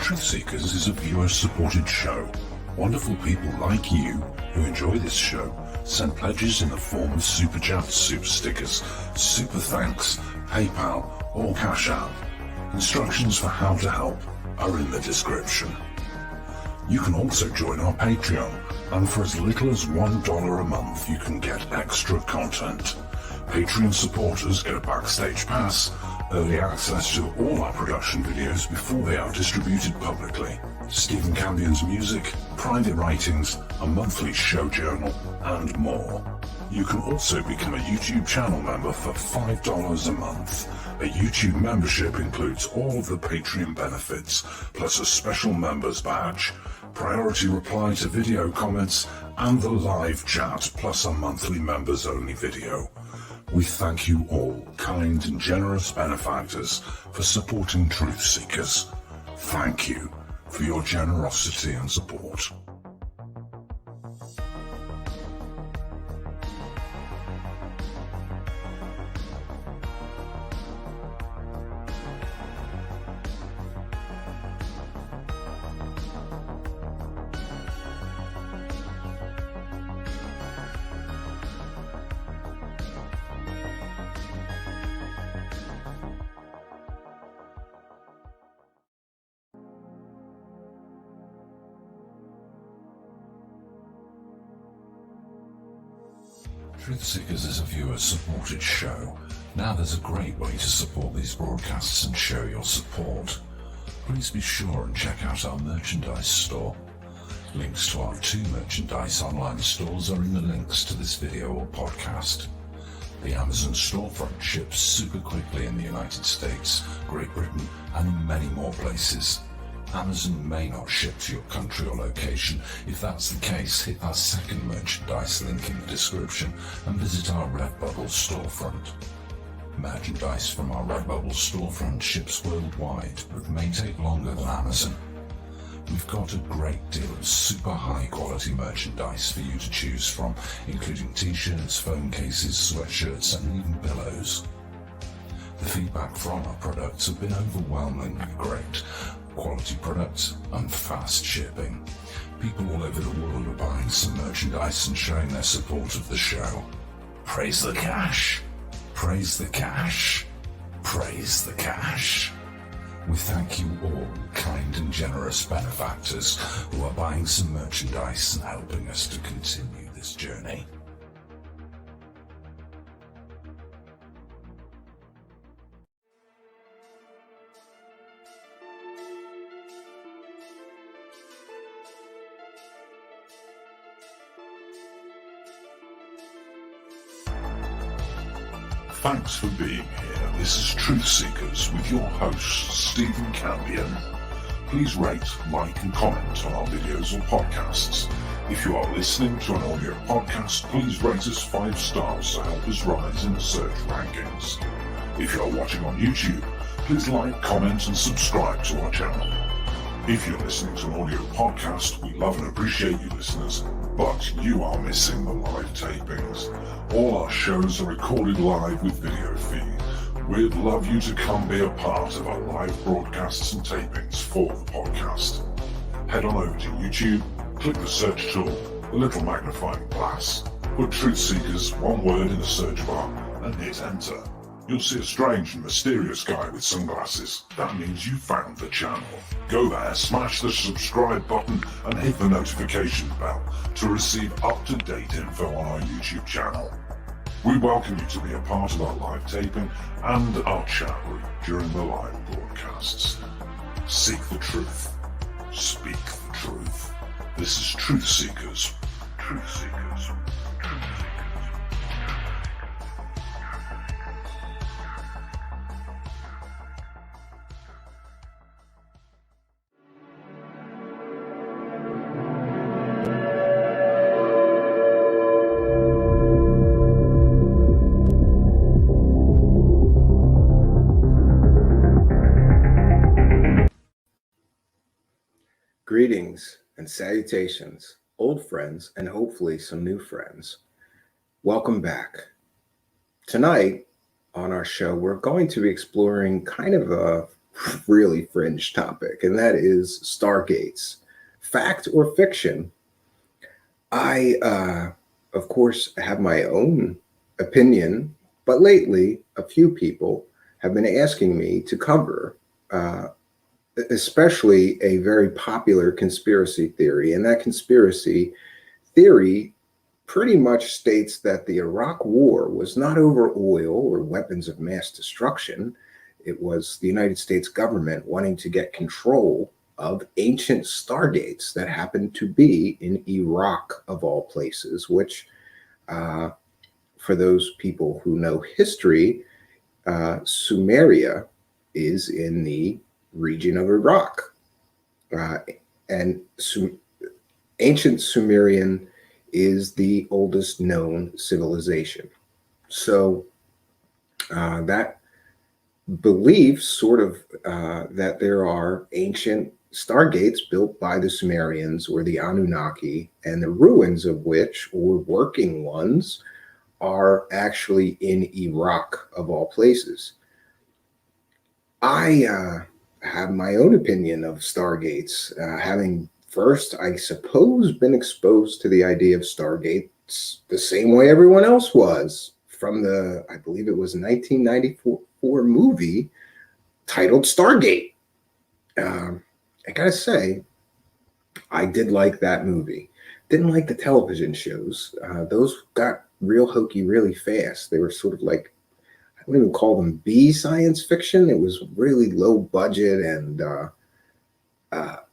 Truthseekers is a viewer-supported show. Wonderful people like you who enjoy this show send pledges in the form of super chats, super stickers, super thanks, PayPal or Cash App. Instructions for how to help are in the description. You can also join our Patreon, and for as little as $1 a month you can get extra content. Patreon supporters get a backstage pass, early access to all our production videos before they are distributed publicly, Stephen Campion's music, private writings, a monthly show journal, and more. You can also become a YouTube channel member for $5 a month. A YouTube membership includes all of the Patreon benefits, plus a special members badge, priority reply to video comments, and the live chat, plus a monthly members only video. We thank you all, kind and generous benefactors, for supporting Truthseekers. Thank you for your generosity and support. Truthseekers is a viewer-supported show. Now there's a great way to support these broadcasts and show your support. Please be sure and check out our merchandise store. Links to our 2 merchandise online stores are in the links to this video or podcast. The Amazon storefront ships super quickly in the United States, Great Britain, and many more places. Amazon may not ship to your country or location. If that's the case, hit our second merchandise link in the description and visit our Redbubble storefront. Merchandise from our Redbubble storefront ships worldwide, but may take longer than Amazon. We've got a great deal of super high quality merchandise for you to choose from, including t-shirts, phone cases, sweatshirts, and even pillows. The feedback from our products have been overwhelmingly great. Quality products and fast shipping. People all over the world are buying some merchandise and showing their support of the show. Praise the cash! Praise the cash! Praise the cash! We thank you all, kind and generous benefactors who are buying some merchandise and helping us to continue this journey. Thanks for being here. This is Truthseekers with your host, Stephen Campion. Please rate, like and comment on our videos or podcasts. If you are listening to an audio podcast, please rate us 5 stars to help us rise in the search rankings. If you are watching on YouTube, please like, comment and subscribe to our channel. If you're listening to an audio podcast, we love and appreciate you listeners, but you are missing the live tapings. All our shows are recorded live with video feed. We'd love you to come be a part of our live broadcasts and tapings for the podcast. Head on over to YouTube, click the search tool, the little magnifying glass, put Truthseekers, one word in the search bar, and hit enter. You'll see a strange and mysterious guy with sunglasses. That means you found the channel. Go there, smash the subscribe button and hit the notification bell to receive up-to-date info on our YouTube channel. We welcome you to be a part of our live taping and our chat room during the live broadcasts. Seek the truth. Speak the truth. This is Truthseekers. Truthseekers. Greetings and salutations, old friends and hopefully some new friends. Welcome back. Tonight on our show, we're going to be exploring kind of a really fringe topic, and that is Stargates. Fact or fiction? I, of course, have my own opinion, but lately a few people have been asking me to cover, uh, especially a very popular conspiracy theory. And that conspiracy theory pretty much states that the Iraq War was not over oil or weapons of mass destruction. It was the United States government wanting to get control of ancient stargates that happened to be in Iraq, of all places, which, uh, for those people who know history, Sumeria is in the region of Iraq. Uh, and ancient Sumerian is the oldest known civilization. So that belief sort of that there are ancient stargates built by the Sumerians or the Anunnaki, and the ruins of which, or working ones, are actually in Iraq, of all places. I have my own opinion of stargates, having first, I suppose, been exposed to the idea of stargates the same way everyone else was from the, I believe it was 1994 movie titled Stargate. I gotta say, I did like that movie. Didn't like the television shows. Those got real hokey really fast. They were sort of like, I wouldn't even call them B science fiction. It was really low budget and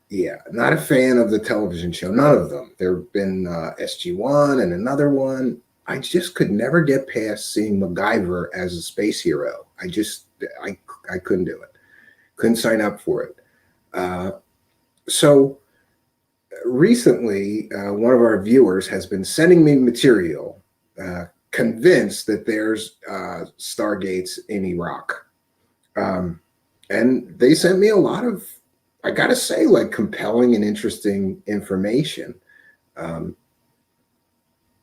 yeah, not a fan of the television show. None of them. There have been SG-1 and another one. I just could never get past seeing MacGyver as a space hero. I couldn't do it. Couldn't sign up for it. So recently, one of our viewers has been sending me material, convinced that there's stargates in Iraq. And they sent me a lot of, I gotta say, like compelling and interesting information.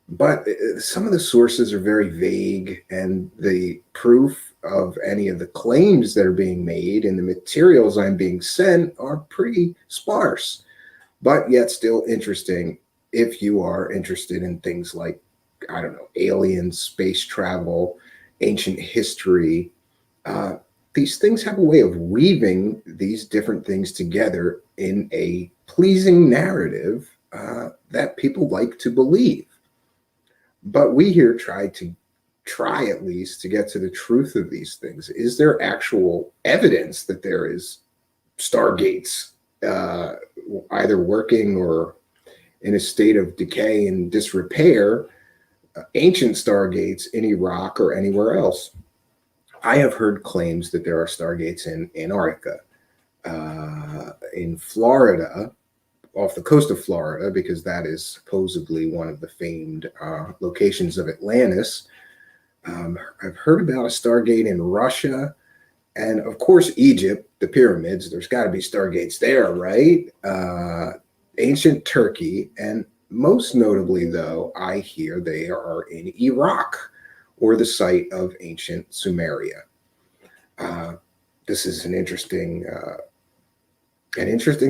But some of the sources are very vague, and the proof of any of the claims that are being made and the materials I'm being sent are pretty sparse, but yet still interesting if you are interested in things like, I don't know, aliens, space travel, ancient history. These things have a way of weaving these different things together in a pleasing narrative that people like to believe. But we here try at least to get to the truth of these things. Is there actual evidence that there is stargates either working or in a state of decay and disrepair, ancient stargates in Iraq or anywhere else? I have heard claims that there are stargates in Antarctica, in Florida, off the coast of Florida, because that is supposedly one of the famed locations of Atlantis. I've heard about a stargate in Russia, and of course, Egypt, the pyramids. There's got to be stargates there, right? Ancient Turkey, and most notably, though, I hear they are in Iraq, or the site of ancient Sumeria. This is an interesting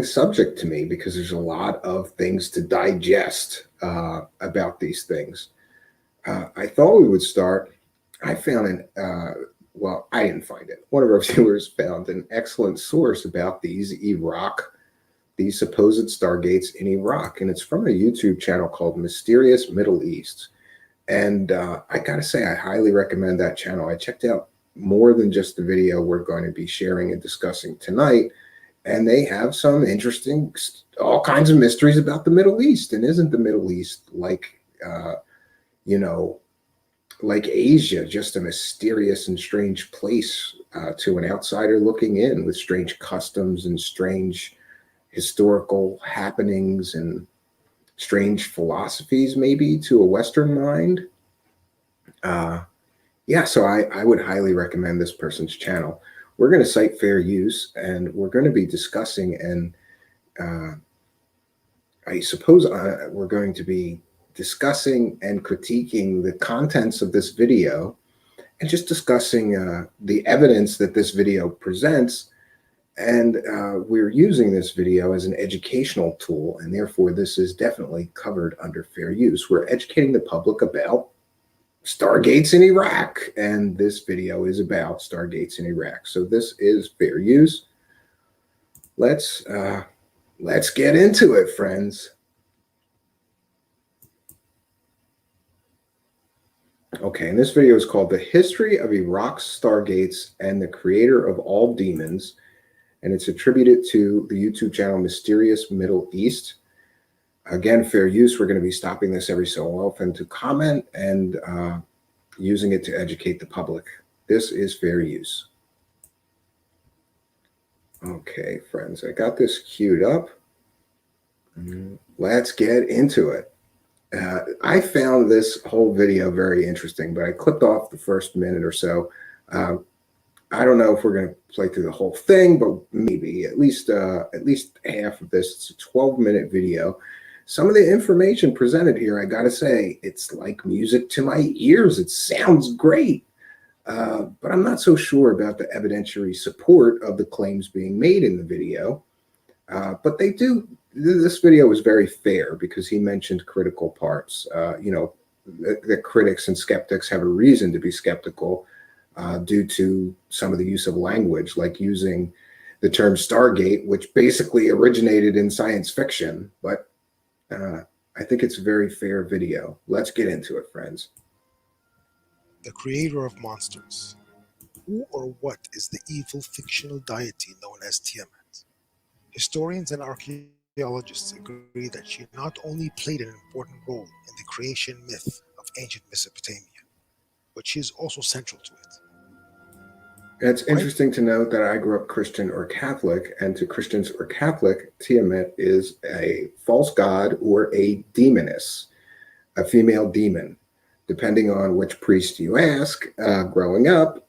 subject to me because there's a lot of things to digest about these things. I thought we would start. I found well, I didn't find it. One of our viewers found an excellent source about these supposed stargates in Iraq, and it's from a YouTube channel called Mysterious Middle East. And I gotta say, I highly recommend that channel. I checked out more than just the video we're going to be sharing and discussing tonight. And they have some interesting, all kinds of mysteries about the Middle East. And isn't the Middle East like, like Asia, just a mysterious and strange place to an outsider looking in, with strange customs and strange historical happenings and strange philosophies, maybe to a Western mind? Yeah, so I would highly recommend this person's channel. We're going to cite fair use, and we're going to be discussing, and I suppose we're going to be discussing and critiquing the contents of this video, and just discussing the evidence that this video presents, And we're using this video as an educational tool, and therefore this is definitely covered under fair use. We're educating the public about stargates in Iraq, and this video is about stargates in Iraq. So this is fair use. Let's get into it, friends. Okay, and this video is called The History of Iraq's Stargates and the Creator of All Demons, and it's attributed to the YouTube channel Mysterious Middle East. Again, fair use. We're going to be stopping this every so often to comment and using it to educate the public. This is fair use. Okay, friends, I got this queued up. Let's get into it. I found this whole video very interesting, but I clipped off the first minute or so. I don't know if we're going to play through the whole thing, but maybe at least half of this. It's a 12-minute video. Some of the information presented here, I got to say, it's like music to my ears. It sounds great, but I'm not so sure about the evidentiary support of the claims being made in the video. But they do. This video was very fair because he mentioned critical parts. The critics and skeptics have a reason to be skeptical due to some of the use of language, like using the term Stargate, which basically originated in science fiction. But I think it's a very fair video. Let's get into it, friends. The creator of monsters. Who or what is the evil fictional deity known as Tiamat? Historians and archaeologists agree that she not only played an important role in the creation myth of ancient Mesopotamia, but she is also central to it. It's interesting to note that I grew up Christian or Catholic, and to Christians or Catholic, Tiamat is a false god or a demoness, a female demon, depending on which priest you ask. Growing up,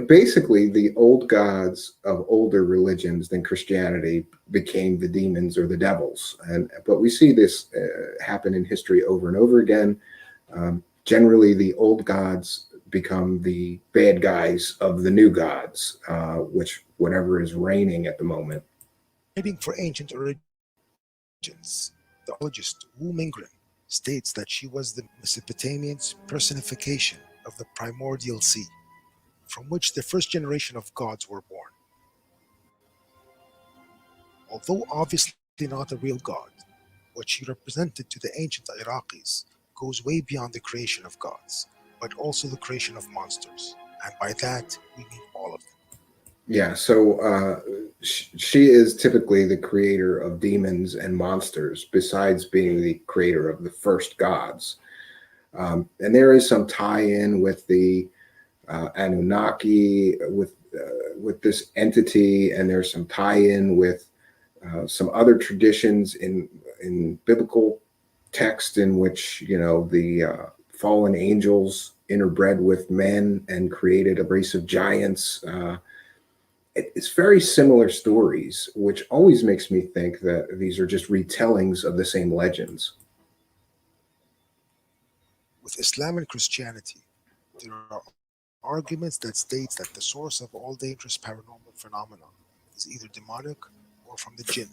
basically the old gods of older religions than Christianity became the demons or the devils. But we see this happen in history over and over again. Generally, the old gods become the bad guys of the new gods, whatever is reigning at the moment. Writing for ancient origins, the archaeologist Wu Mingren states that she was the Mesopotamians' personification of the primordial sea, from which the first generation of gods were born. Although obviously not a real god, what she represented to the ancient Iraqis goes way beyond the creation of gods, but also the creation of monsters. And by that, we mean all of them. Yeah, so she is typically the creator of demons and monsters, besides being the creator of the first gods. And there is some tie-in with the Anunnaki, with this entity, and there's some tie-in with some other traditions in biblical text in which, the fallen angels interbred with men and created a race of giants. It's very similar stories, which always makes me think that these are just retellings of the same legends. With Islam and Christianity, there are arguments that states that the source of all dangerous paranormal phenomena is either demonic or from the jinn,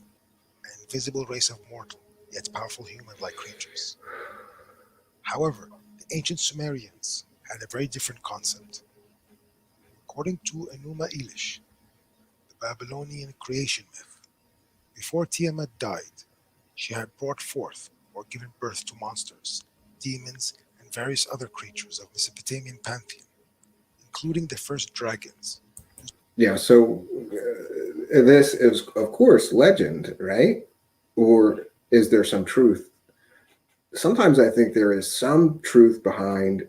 an invisible race of mortal, yet powerful human-like creatures. However, the ancient Sumerians had a very different concept. According to Enuma Elish, the Babylonian creation myth, before Tiamat died, she had brought forth or given birth to monsters, demons, and various other creatures of Mesopotamian pantheon, including the first dragons. Yeah, so this is, of course, legend, right? Or is there some truth? Sometimes I think there is some truth behind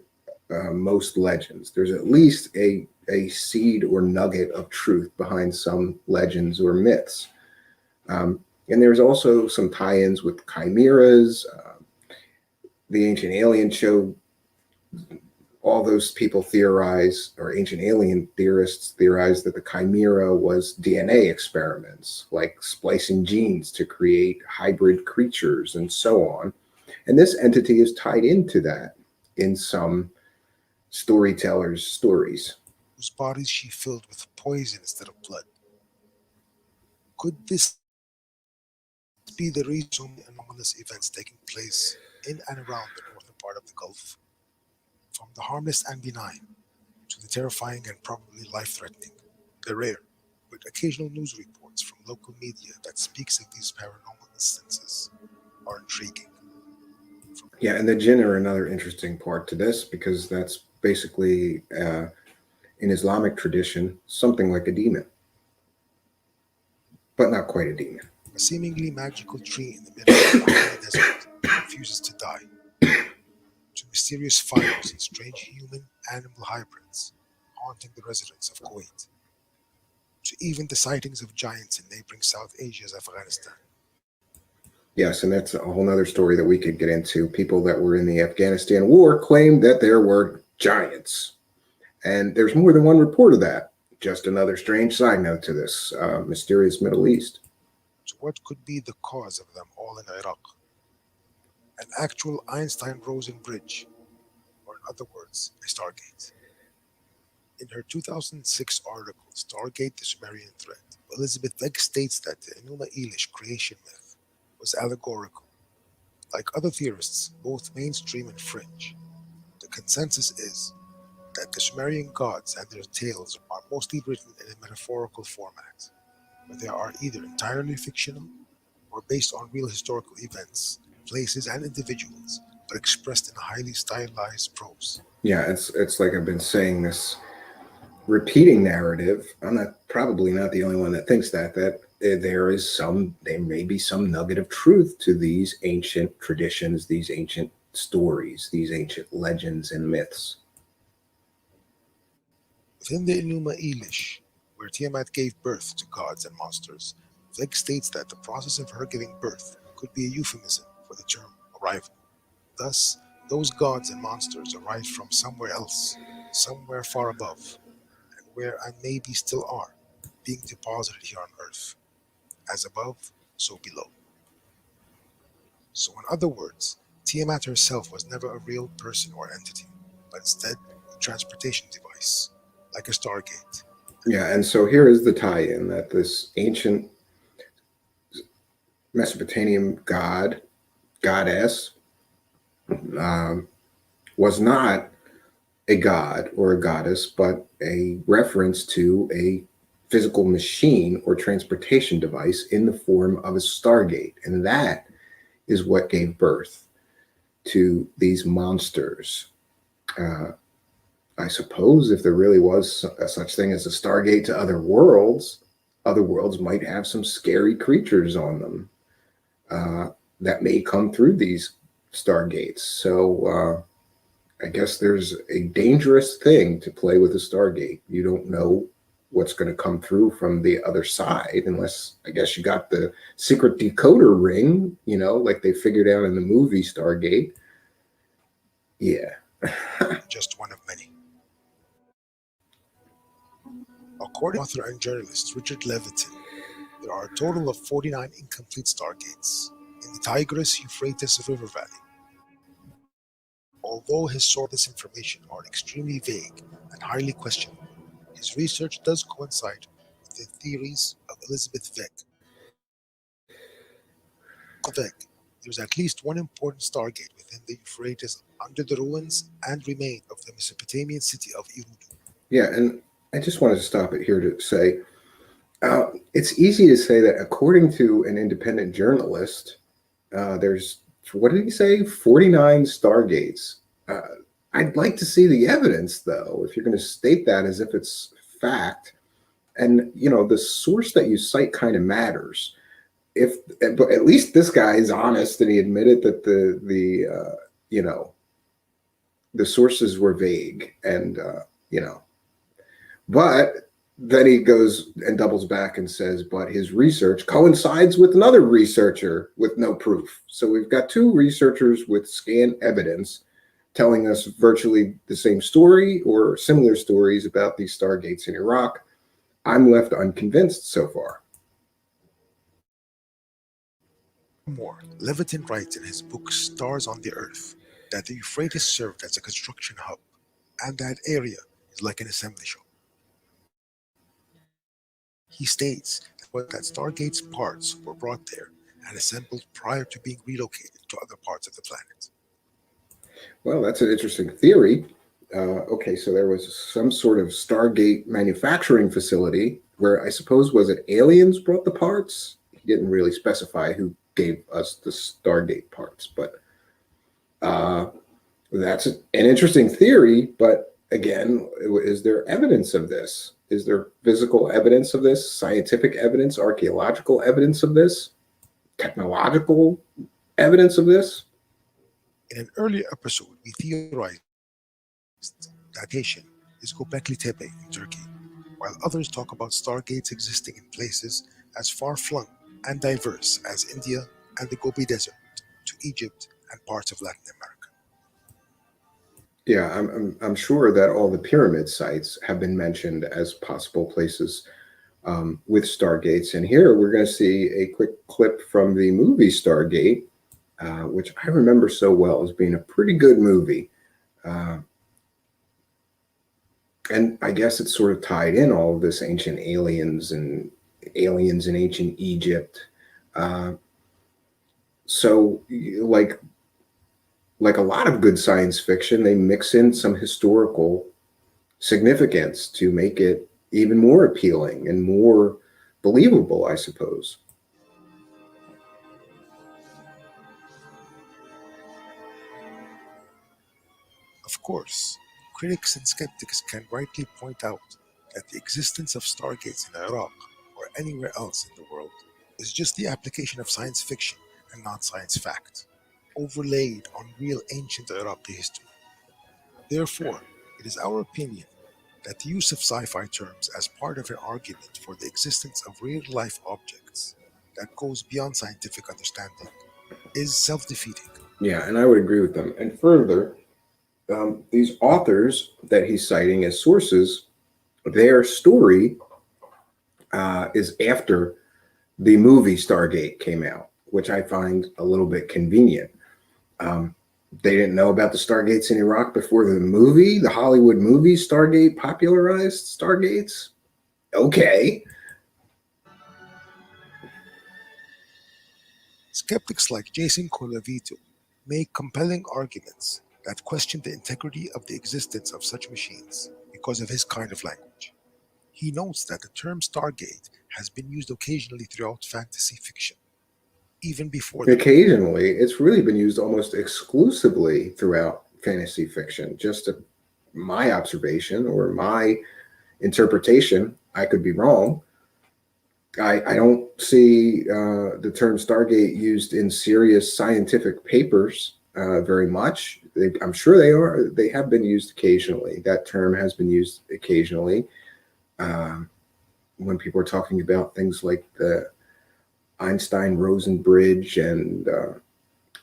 most legends. There's at least a seed or nugget of truth behind some legends or myths. And there's also some tie-ins with chimeras. The Ancient Alien Show, all those people theorize, or ancient alien theorists theorize, that the chimera was DNA experiments, like splicing genes to create hybrid creatures and so on. And this entity is tied into that in some storytellers' stories. Whose bodies she filled with poison instead of blood. Could this be the reason so many anomalous events taking place in and around the northern part of the Gulf? From the harmless and benign to the terrifying and probably life-threatening, the rare but occasional news reports from local media that speaks of these paranormal instances are intriguing. Yeah, and the jinn are another interesting part to this because that's basically, in Islamic tradition, something like a demon, but not quite a demon. A seemingly magical tree in the middle of the Bahraini desert refuses to die, to mysterious fires and strange human-animal hybrids haunting the residents of Kuwait, to even the sightings of giants in neighboring South Asia's Afghanistan. Yes, and that's a whole other story that we could get into. People that were in the Afghanistan war claimed that there were giants. And there's more than one report of that. Just another strange side note to this mysterious Middle East. So what could be the cause of them all in Iraq? An actual Einstein-Rosen bridge, or in other words, a Stargate. In her 2006 article, Stargate, the Sumerian Threat, Elizabeth Veg states that the Enuma Elish creation myth was allegorical. Like other theorists, both mainstream and fringe, the consensus is that the Sumerian gods and their tales are mostly written in a metaphorical format, where they are either entirely fictional or based on real historical events, places, and individuals, but expressed in a highly stylized prose. Yeah, it's like I've been saying this repeating narrative. I'm not probably not the only one that thinks that there may be some nugget of truth to these ancient traditions, these ancient stories, these ancient legends and myths. Within the Enuma Elish, where Tiamat gave birth to gods and monsters, Veg states that the process of her giving birth could be a euphemism for the term arrival. Thus, those gods and monsters arrived from somewhere else, somewhere far above, and where and maybe still are, being deposited here on Earth. As above, so below. So, in other words, Tiamat herself was never a real person or entity, but instead a transportation device, like a Stargate. Yeah, and so here is the tie-in that this ancient Mesopotamian goddess, um, was not a god or a goddess, but a reference to a physical machine or transportation device in the form of a stargate. And that is what gave birth to these monsters. Uh, I suppose if there really was a such thing as a stargate to other worlds might have some scary creatures on them that may come through these stargates. So I guess there's a dangerous thing to play with a stargate. You don't know what's going to come through from the other side unless, I guess, you got the secret decoder ring, like they figured out in the movie Stargate. Yeah. Just one of many. According to author and journalist Richard Levitin, there are a total of 49 incomplete Stargates in the Tigris-Euphrates River Valley. Although his sources of information are extremely vague and highly questionable, his research does coincide with the theories of Elizabeth Veg. There's at least one important Stargate within the Euphrates under the ruins and remain of the Mesopotamian city of Eridu. Yeah, and I just wanted to stop it here to say, it's easy to say that according to an independent journalist, there's, what did he say, 49 Stargates. I'd like to see the evidence, though, if you're going to state that as if it's fact. And, the source that you cite kind of matters. But at least this guy is honest and he admitted that the sources were vague and, but then he goes and doubles back and says, but his research coincides with another researcher with no proof. So we've got two researchers with scant evidence telling us virtually the same story or similar stories about these stargates in Iraq. I'm left unconvinced so far. More, Levitin writes in his book Stars on the Earth that the Euphrates served as a construction hub, and that area is like an assembly shop. He states was that Stargate's parts were brought there and assembled prior to being relocated to other parts of the planet. Well, that's an interesting theory. Okay, so there was some sort of Stargate manufacturing facility where I suppose was it aliens brought the parts? He didn't really specify who gave us the Stargate parts, but that's an interesting theory. But again, is there evidence of this? Is there physical evidence of this? Scientific evidence? Archaeological evidence of this? Technological evidence of this? In an earlier episode, we theorized that Haitian is Göbekli Tepe in Turkey, while others talk about stargates existing in places as far-flung and diverse as India and the Gobi Desert to Egypt and parts of Latin America. Yeah, I'm sure that all the pyramid sites have been mentioned as possible places with stargates. And here we're going to see a quick clip from the movie Stargate, which I remember so well as being a pretty good movie. And I guess it's sort of tied in all of this ancient aliens in ancient Egypt. So like a lot of good science fiction, they mix in some historical significance to make it even more appealing and more believable, I suppose. Of course, critics and skeptics can rightly point out that the existence of stargates in Iraq or anywhere else in the world is just the application of science fiction and not science fact, overlaid on real ancient Iraqi history. Therefore, it is our opinion that the use of sci-fi terms as part of an argument for the existence of real-life objects that goes beyond scientific understanding is self-defeating. Yeah, and I would agree with them. And further, these authors that he's citing as sources, their story is after the movie Stargate came out, which I find a little bit convenient. They didn't know about the Stargates in Iraq before the Hollywood movie Stargate popularized Stargates. Okay. Skeptics like Jason Colavito make compelling arguments that question the integrity of the existence of such machines because of his kind of language. He notes that the term Stargate has been used occasionally throughout fantasy fiction, even before the Occasionally, it's really been used almost exclusively throughout fantasy fiction. Just my observation or my interpretation, I could be wrong. I don't see the term Stargate used in serious scientific papers very much. I'm sure they have been used occasionally. That term has been used occasionally when people are talking about things like the Einstein-Rosen bridge and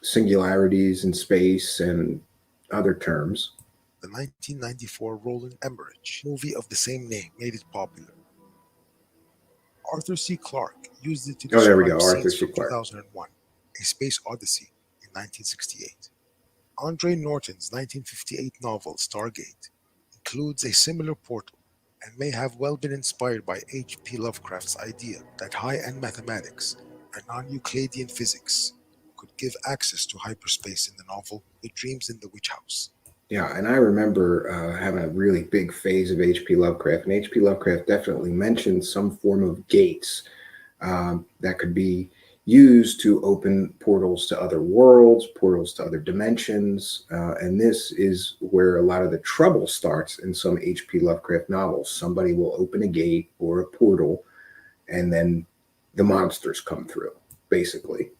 singularities in space and other terms. The 1994 Roland Emmerich movie of the same name made it popular. Arthur C. Clarke used it to Oh, there we go, describe Arthur scenes C. from Clarke. 2001, A Space Odyssey in 1968. Andre Norton's 1958 novel Stargate includes a similar portal and may have well been inspired by H.P. Lovecraft's idea that high-end mathematics and non-Euclidean physics could give access to hyperspace in the novel The Dreams in the Witch House. Yeah, and I remember having a really big phase of H.P. Lovecraft, and H.P. Lovecraft definitely mentioned some form of gates that could be used to open portals to other worlds, portals to other dimensions, and this is where a lot of the trouble starts in some H.P. Lovecraft novels. Somebody will open a gate or a portal, and then the monsters come through, basically.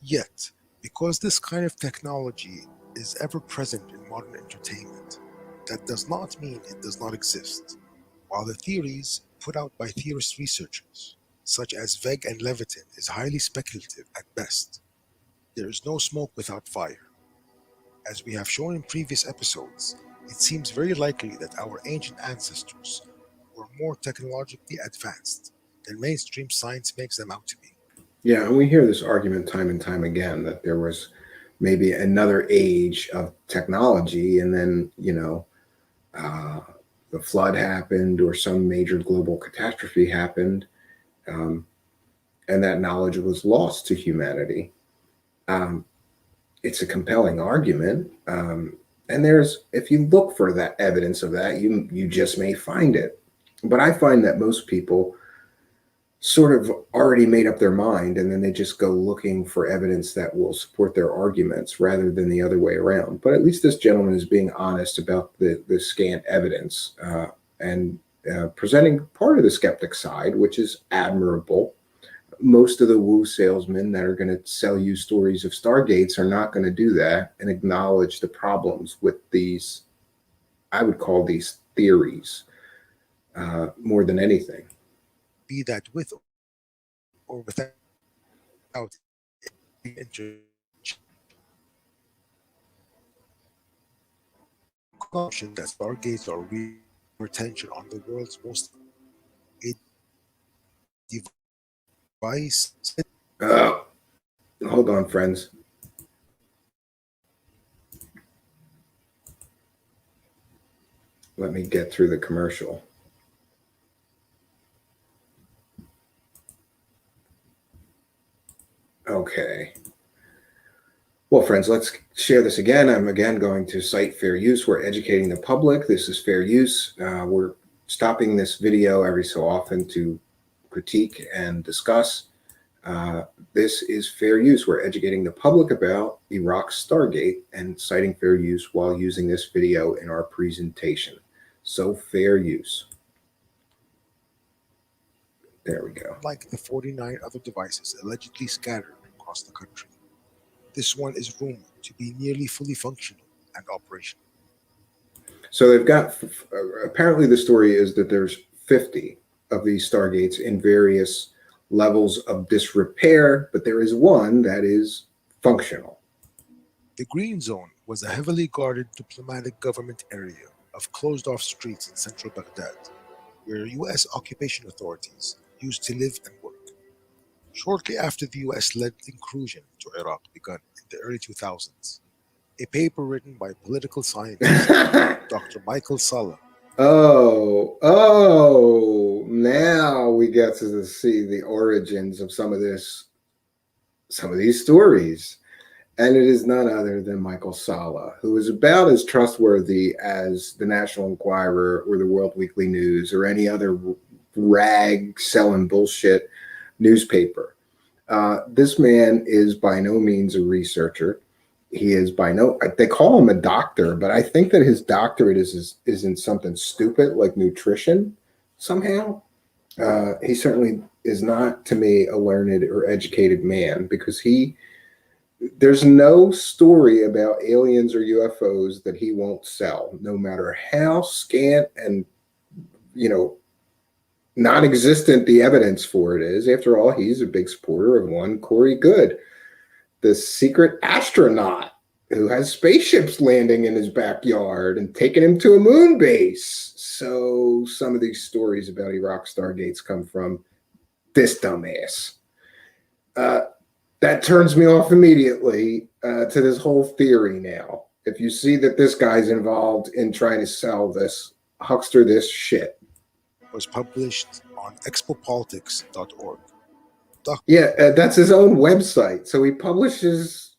Yet, because this kind of technology is ever present in modern entertainment, that does not mean it does not exist. While the theories put out by theorist researchers, such as Veg and Levitin, is highly speculative at best, there is no smoke without fire. As we have shown in previous episodes, it seems very likely that our ancient ancestors were more technologically advanced than mainstream science makes them out to be. Yeah, and we hear this argument time and time again that there was maybe another age of technology, and then the flood happened or some major global catastrophe happened, and that knowledge was lost to humanity. Um, it's a compelling argument. And if you look for that evidence of that, you just may find it. But I find that most people sort of already made up their mind, and then they just go looking for evidence that will support their arguments rather than the other way around. But at least this gentleman is being honest about the scant evidence, and presenting part of the skeptic side, which is admirable. Most of the woo salesmen that are going to sell you stories of stargates are not going to do that and acknowledge the problems with these, I would call these theories, more than anything. Be that with or without interest. Conclusion that stargates are real attention on the world's most device. Hold on, friends. Let me get through the commercial. Okay. Well, friends, let's share this again. I'm again going to cite fair use. We're educating the public. This is fair use. We're stopping this video every so often to critique and discuss. This is fair use. We're educating the public about Iraq's Stargate and citing fair use while using this video in our presentation. So fair use. There we go. Like the 49 other devices allegedly scattered across the country, this one is rumored to be nearly fully functional and operational. So they've got, apparently the story is that there's 50 of these Stargates in various levels of disrepair, but there is one that is functional. The Green Zone was a heavily guarded diplomatic government area of closed-off streets in central Baghdad, where U.S. occupation authorities used to live and work. Shortly after the U.S.-led incursion to Iraq began in the early 2000s, a paper written by political scientist Dr. Michael Salla. Now we get to see the origins of some of these stories. And it is none other than Michael Salla, who is about as trustworthy as the National Enquirer or the World Weekly News or any other rag selling bullshit newspaper. This man is by no means a researcher. He is they call him a doctor, but I think that his doctorate is in something stupid like nutrition somehow. He certainly is not, to me, a learned or educated man, because there's no story about aliens or UFOs that he won't sell, no matter how scant and, non-existent the evidence for it is. After all, he's a big supporter of one Corey Goode, the secret astronaut who has spaceships landing in his backyard and taking him to a moon base. So some of these stories about Iraq Stargates come from this dumbass. That turns me off immediately to this whole theory now. If you see that this guy's involved in trying to sell this, huckster this shit. Was published on expopolitics.org. Yeah, that's his own website. So he publishes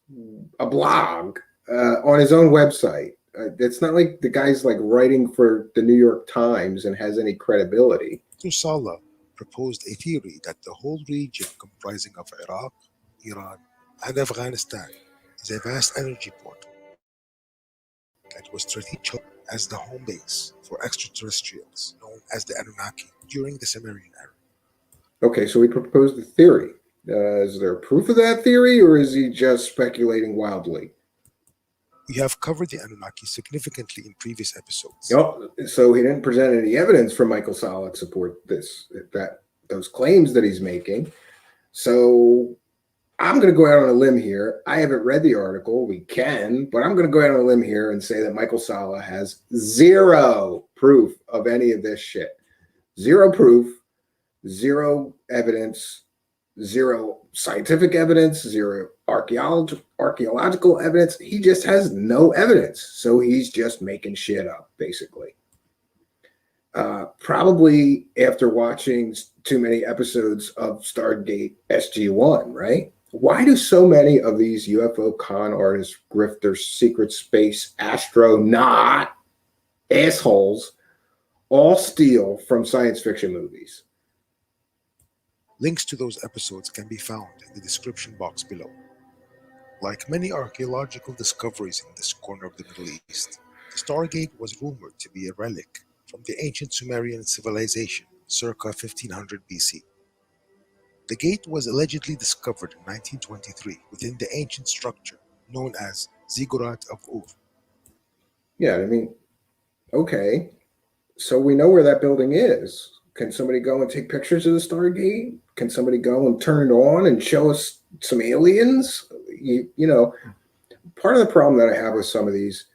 a blog on his own website. It's not like the guy's like writing for the New York Times and has any credibility. Dr. Salla proposed a theory that the whole region comprising of Iraq, Iran, and Afghanistan is a vast energy portal that was strategically as the home base for extraterrestrials known as the Anunnaki during the Sumerian era. Okay, so he proposed a theory. Is there proof of that theory, or is he just speculating wildly? We have covered the Anunnaki significantly in previous episodes. So he didn't present any evidence from Michael Salla to support those claims that he's making. So I'm going to go out on a limb here. I haven't read the article. We can, but I'm going to go out on a limb here and say that Michael Salla has zero proof of any of this shit. Zero proof, zero evidence, zero scientific evidence, zero archaeological evidence. He just has no evidence. So he's just making shit up, basically. Probably after watching too many episodes of Stargate SG-1, right? Why do so many of these UFO con artists, grifters, secret space astronaut assholes all steal from science fiction movies? Links to those episodes can be found in the description box below. Like many archaeological discoveries in this corner of the Middle East, the Stargate was rumored to be a relic from the ancient Sumerian civilization circa 1500 BC. The gate was allegedly discovered in 1923 within the ancient structure known as Ziggurat of Ur. Yeah, I mean, okay. So we know where that building is. Can somebody go and take pictures of the Stargate? Can somebody go and turn it on and show us some aliens? You know, part of the problem that I have with some of these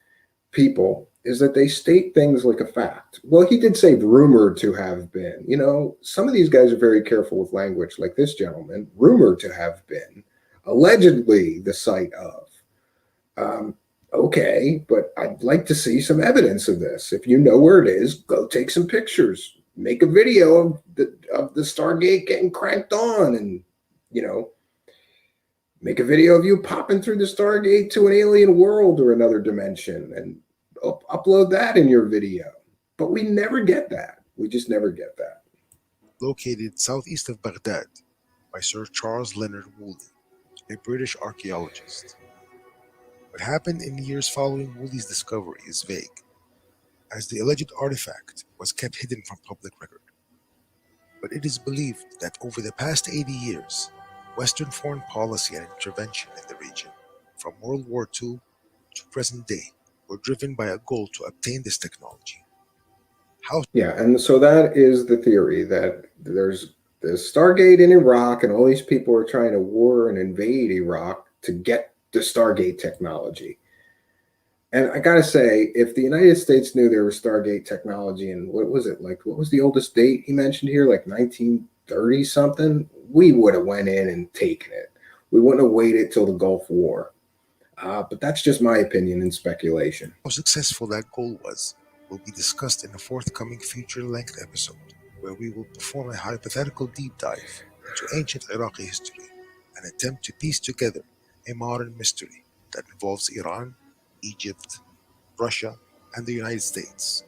people is that they state things like a fact. Well, he did say rumored to have been. You know, some of these guys are very careful with language, like this gentleman, rumored to have been, allegedly the site of. Okay, but I'd like to see some evidence of this. If you know where it is, go take some pictures. Make a video of the Stargate getting cranked on, and you know, make a video of you popping through the Stargate to an alien world or another dimension, and upload that in your video. But we never get that. We just never get that. Located southeast of Baghdad by Sir Charles Leonard Woolley, a British archaeologist. What happened in the years following Woolley's discovery is vague, as the alleged artifact was kept hidden from public record. But it is believed that over the past 80 years, Western foreign policy and intervention in the region, from World War II to present day, were driven by a goal to obtain this technology. Yeah, and so that is the theory, that there's this Stargate in Iraq, and all these people are trying to war and invade Iraq to get the Stargate technology. And I gotta say, if the United States knew there was Stargate technology, and what was it, like, what was the oldest date he mentioned here, like 1930 something, we would have went in and taken it. We wouldn't have waited till the Gulf War. But that's just my opinion and speculation. How successful that goal was will be discussed in a forthcoming feature-length episode, where we will perform a hypothetical deep dive into ancient Iraqi history and attempt to piece together a modern mystery that involves Iran, Egypt, Russia, and the United States,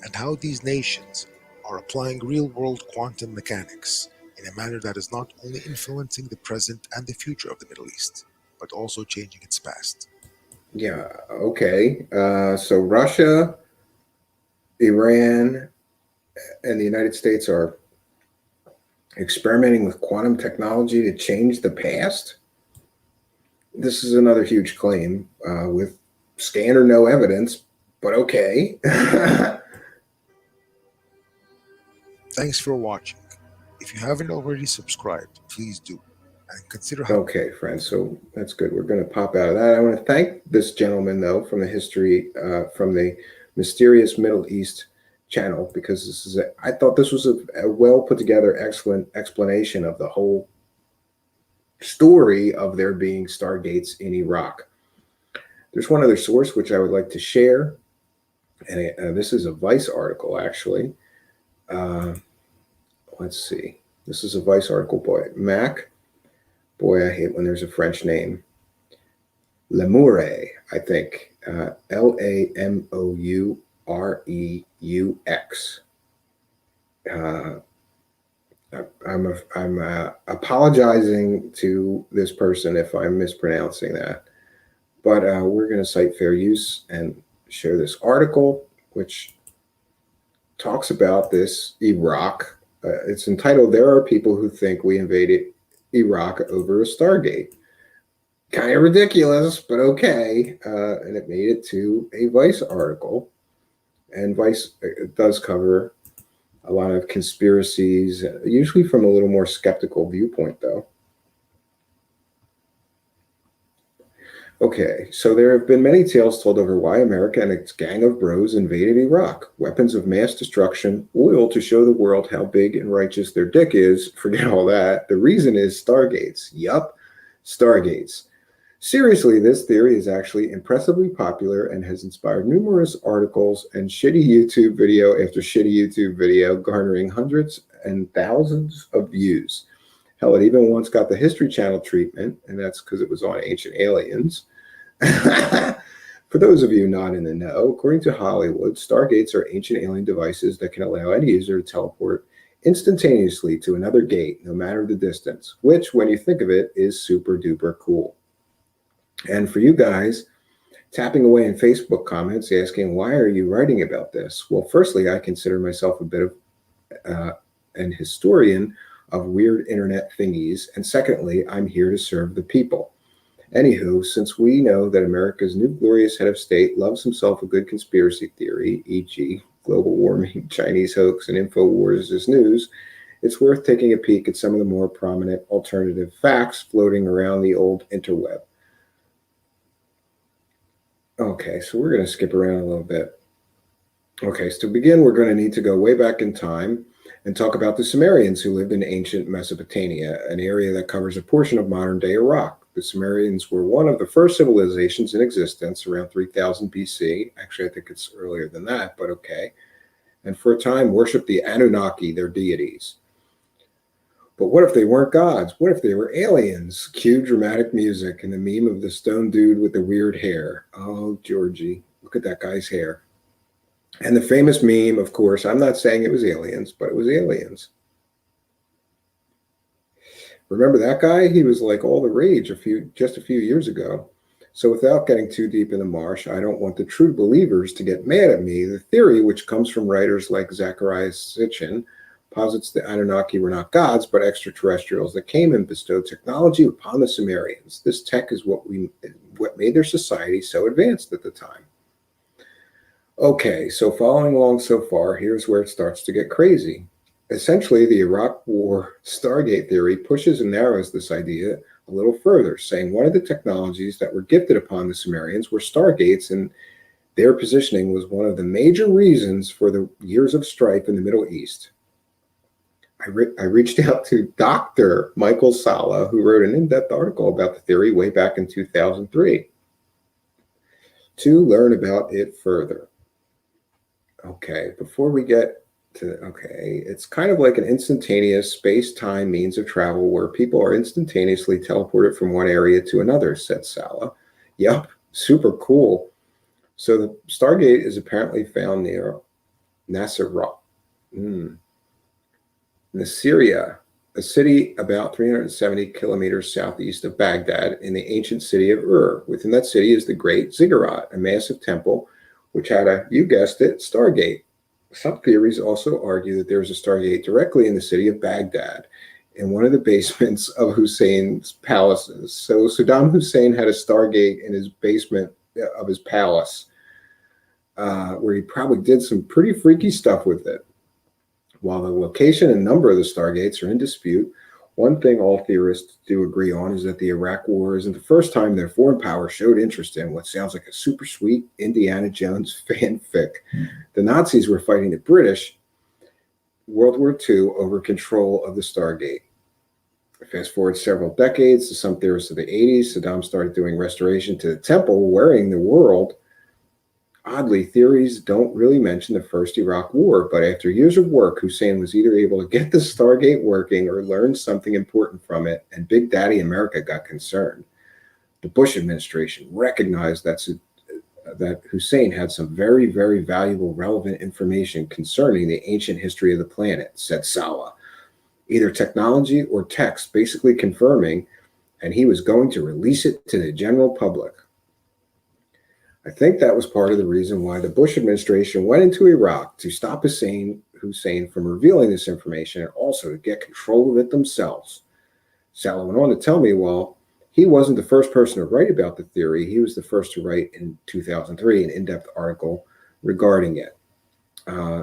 and how these nations are applying real-world quantum mechanics in a manner that is not only influencing the present and the future of the Middle East, but also changing its past. Yeah, okay. So Russia, Iran, and the United States are experimenting with quantum technology to change the past? This is another huge claim with scant or no evidence, but okay. Thanks for watching. If you haven't already subscribed, please do. And consider Okay, friends, so that's good. We're going to pop out of that. I want to thank this gentleman, though, from the history, from the Mysterious Middle East channel, because this is I thought this was a well put together, excellent explanation of the whole story of there being Stargates in Iraq. There's one other source which I would like to share, and this is a Vice article, actually. Let's see. This is a Vice article, Mac. Boy, I hate when there's a French name. Lemoureux, I think. Lamoureux. I'm apologizing to this person if I'm mispronouncing that. But we're going to cite fair use and share this article, which talks about this Iraq. It's entitled, "There Are People Who Think We Invaded Iraq Over a Stargate." Kind of ridiculous, but okay. And it made it to a Vice article. And Vice does cover a lot of conspiracies, usually from a little more skeptical viewpoint, though. Okay, so there have been many tales told over why America and its gang of bros invaded Iraq. Weapons of mass destruction, oil to show the world how big and righteous their dick is. Forget all that. The reason is Stargates. Yup, Stargates. Seriously, this theory is actually impressively popular and has inspired numerous articles and shitty YouTube video after shitty YouTube video, garnering hundreds and thousands of views. Hell, it even once got the History Channel treatment, and that's because it was on ancient aliens. For those of you not in the know, according to Hollywood, stargates are ancient alien devices that can allow any user to teleport instantaneously to another gate, no matter the distance, which, when you think of it, is super duper cool. And for you guys, tapping away in Facebook comments asking, why are you writing about this? Well, firstly, I consider myself a bit of an historian of weird internet thingies. And secondly, I'm here to serve the people. Anywho, since we know that America's new glorious head of state loves himself a good conspiracy theory, e.g. global warming, Chinese hoax, and InfoWars is news, it's worth taking a peek at some of the more prominent alternative facts floating around the old interweb. Okay, so we're going to skip around a little bit. Okay, so to begin, we're going to need to go way back in time and talk about the Sumerians who lived in ancient Mesopotamia, an area that covers a portion of modern-day Iraq. The Sumerians were one of the first civilizations in existence around 3000 BC. Actually, I think it's earlier than that, but okay. And for a time, worshipped the Anunnaki, their deities. But what if they weren't gods? What if they were aliens? Cue dramatic music and the meme of the stone dude with the weird hair. Oh, Georgie, look at that guy's hair. And the famous meme, of course, I'm not saying it was aliens, but it was aliens. Remember that guy? He was like all the rage just a few years ago. So without getting too deep in the marsh, I don't want the true believers to get mad at me. The theory, which comes from writers like Zecharia Sitchin, posits the Anunnaki were not gods, but extraterrestrials that came and bestowed technology upon the Sumerians. This tech is what made their society so advanced at the time. Okay, so following along so far, here's where it starts to get crazy. Essentially, the Iraq War Stargate theory pushes and narrows this idea a little further, saying one of the technologies that were gifted upon the Sumerians were stargates, and their positioning was one of the major reasons for the years of strife in the Middle East. I reached out to Dr. Michael Sala, who wrote an in-depth article about the theory way back in 2003, to learn about it further. Okay, before we get to, it's kind of like an instantaneous space-time means of travel where people are instantaneously teleported from one area to another, said Sala. Yep, super cool. So the Stargate is apparently found near Nasirah. Nasiriyah, a city about 370 kilometers southeast of Baghdad in the ancient city of Ur. Within that city is the Great Ziggurat, a massive temple which had a, you guessed it, Stargate. Some theories also argue that there is a Stargate directly in the city of Baghdad, in one of the basements of Hussein's palaces. So Saddam Hussein had a Stargate in his basement of his palace, where he probably did some pretty freaky stuff with it. While the location and number of the Stargates are in dispute, one thing all theorists do agree on is that the Iraq War isn't the first time that a foreign power showed interest in what sounds like a super sweet Indiana Jones fanfic. The Nazis were fighting the British World War II over control of the Stargate. Fast forward several decades to some theorists of the 80s, Saddam started doing restoration to the temple, worrying the world. Oddly, theories don't really mention the First Iraq War, but after years of work, Hussein was either able to get the Stargate working or learn something important from it, and Big Daddy America got concerned. The Bush administration recognized that Hussein had some very, very valuable, relevant information concerning the ancient history of the planet, said Sala. Either technology or text basically confirming, and he was going to release it to the general public. I think that was part of the reason why the Bush administration went into Iraq, to stop Hussein from revealing this information and also to get control of it themselves. Sala went on to tell me, well, he wasn't the first person to write about the theory. He was the first to write in 2003 an in-depth article regarding it.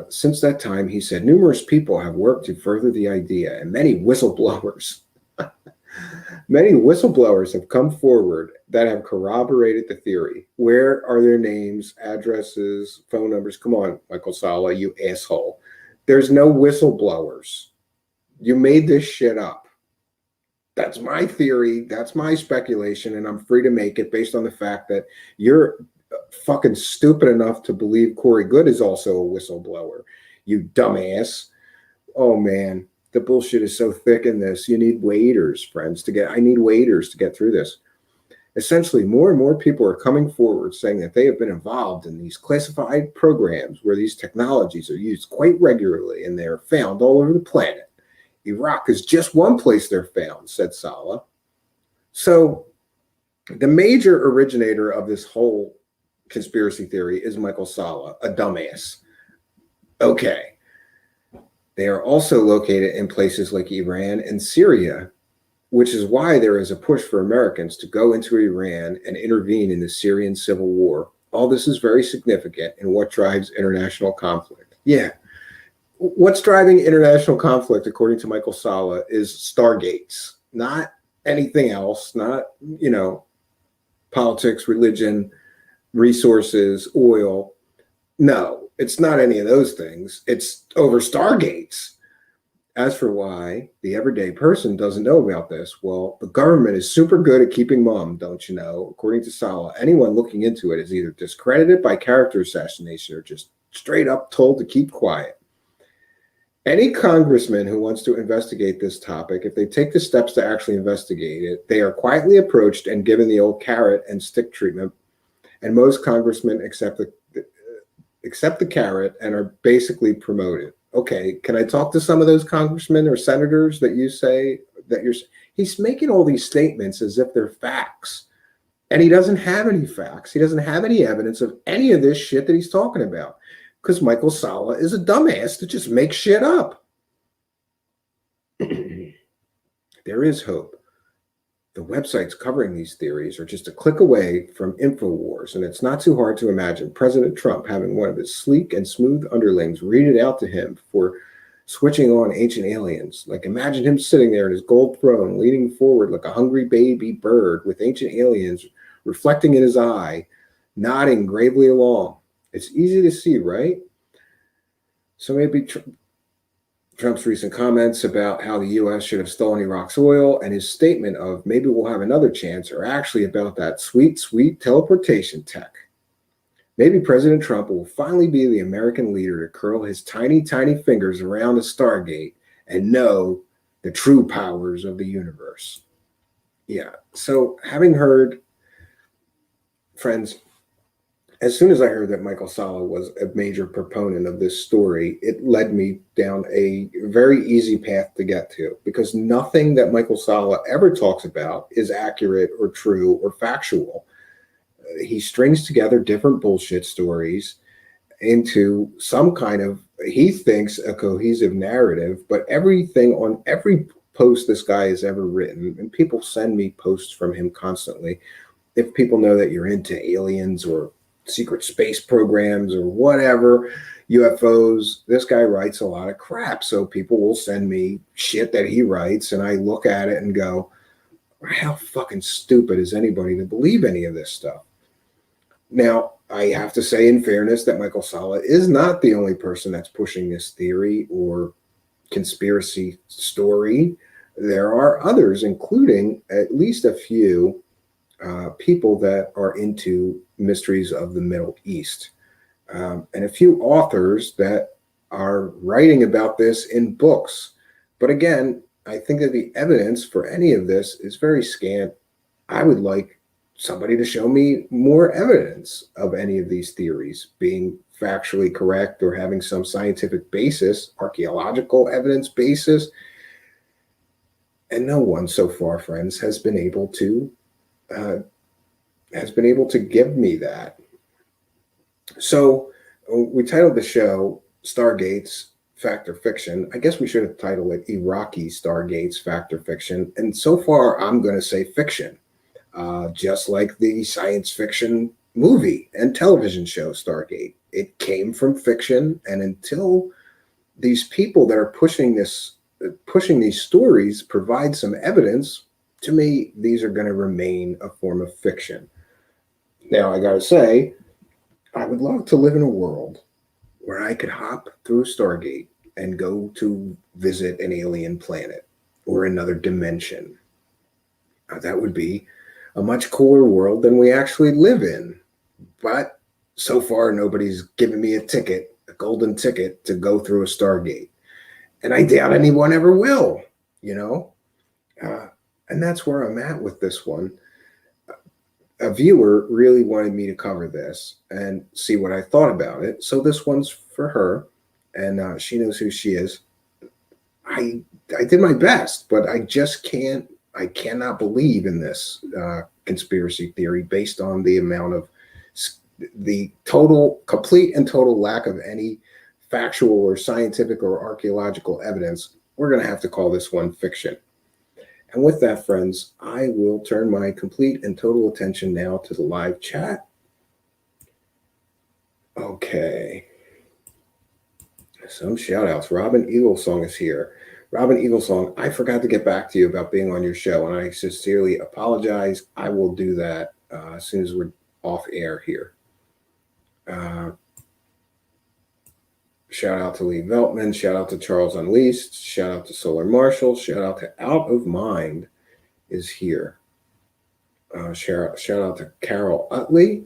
Since that time, he said, numerous people have worked to further the idea, and many whistleblowers have come forward that have corroborated the theory. Where are their names, addresses, phone numbers? Come on, Michael Sala, you asshole. There's no whistleblowers. You made this shit up. That's my theory. That's my speculation, and I'm free to make it based on the fact that you're fucking stupid enough to believe Corey Good is also a whistleblower. You dumbass. Oh man, the bullshit is so thick in this. You need waders, friends, to get. I need waders to get through this. Essentially, more and more people are coming forward saying that they have been involved in these classified programs where these technologies are used quite regularly and they are found all over the planet. Iraq is just one place they're found, said Saleh. So, the major originator of this whole conspiracy theory is Michael Saleh, a dumbass. Okay. They are also located in places like Iran and Syria, which is why there is a push for Americans to go into Iran and intervene in the Syrian civil war. All this is very significant in what drives international conflict. Yeah. What's driving international conflict, according to Michael Saleh, is Stargates, not anything else, not, politics, religion, resources, oil. No, it's not any of those things. It's over Stargates. As for why the everyday person doesn't know about this, well, the government is super good at keeping mum, don't you know? According to Saleh, anyone looking into it is either discredited by character assassination or just straight up told to keep quiet. Any congressman who wants to investigate this topic, if they take the steps to actually investigate it, they are quietly approached and given the old carrot and stick treatment. And most congressmen accept the carrot and are basically promoted. Okay, can I talk to some of those congressmen or senators that you say that he's making all these statements as if they're facts. And he doesn't have any facts. He doesn't have any evidence of any of this shit that he's talking about. Because Michael Saleh is a dumbass that just makes shit up. There is hope. The websites covering these theories are just a click away from InfoWars, and it's not too hard to imagine President Trump having one of his sleek and smooth underlings read it out to him for switching on ancient aliens. Like, imagine him sitting there in his gold throne, leaning forward like a hungry baby bird with ancient aliens reflecting in his eye, nodding gravely along. It's easy to see, right? So maybe Trump's recent comments about how the U.S. should have stolen Iraq's oil and his statement of maybe we'll have another chance are actually about that sweet, sweet teleportation tech. Maybe President Trump will finally be the American leader to curl his tiny, tiny fingers around the Stargate and know the true powers of the universe. Yeah, so having heard, friends, as soon as I heard that Michael Saleh was a major proponent of this story, it led me down a very easy path to get to, because nothing that Michael Saleh ever talks about is accurate or true or factual. He strings together different bullshit stories into some kind of, he thinks, a cohesive narrative, but everything on every post this guy has ever written, and people send me posts from him constantly. If people know that you're into aliens or secret space programs or whatever, UFOs, this guy writes a lot of crap. So people will send me shit that he writes, and I look at it and go, how fucking stupid is anybody to believe any of this stuff? Now, I have to say, in fairness, that Michael Saleh is not the only person that's pushing this theory or conspiracy story. There are others, including at least a few people that are into mysteries of the Middle East, and a few authors that are writing about this in books. But again, I think that the evidence for any of this is very scant. I would like somebody to show me more evidence of any of these theories being factually correct or having some scientific basis, archaeological evidence basis. And no one so far, friends, has been able to give me that. So we titled the show Stargates, Fact or Fiction. I guess we should have titled it Iraqi Stargates, Fact or Fiction. And so far, I'm going to say fiction, just like the science fiction movie and television show Stargate. It came from fiction, and until these people that are pushing these stories provide some evidence, to me, these are going to remain a form of fiction. Now, I got to say, I would love to live in a world where I could hop through Stargate and go to visit an alien planet or another dimension. That would be a much cooler world than we actually live in. But so far, nobody's given me a ticket, a golden ticket to go through a Stargate. And I doubt anyone ever will, you know? And that's where I'm at with this one. A viewer really wanted me to cover this and see what I thought about it. So this one's for her, and she knows who she is. I did my best, but I just can't. I cannot believe in this conspiracy theory based on the amount of the total, complete and total lack of any factual or scientific or archaeological evidence. We're going to have to call this one fiction. And with that, friends, I will turn my complete and total attention now to the live chat. Okay. Some shout outs. Robin Eaglesong is here. Robin Eaglesong, I forgot to get back to you about being on your show, and I sincerely apologize. I will do that as soon as we're off air here. Shout out to Lee Veltman. Shout out to Charles Unleashed. Shout out to Solar Marshall. Shout out to Out of Mind is here. Shout out to Carol Utley.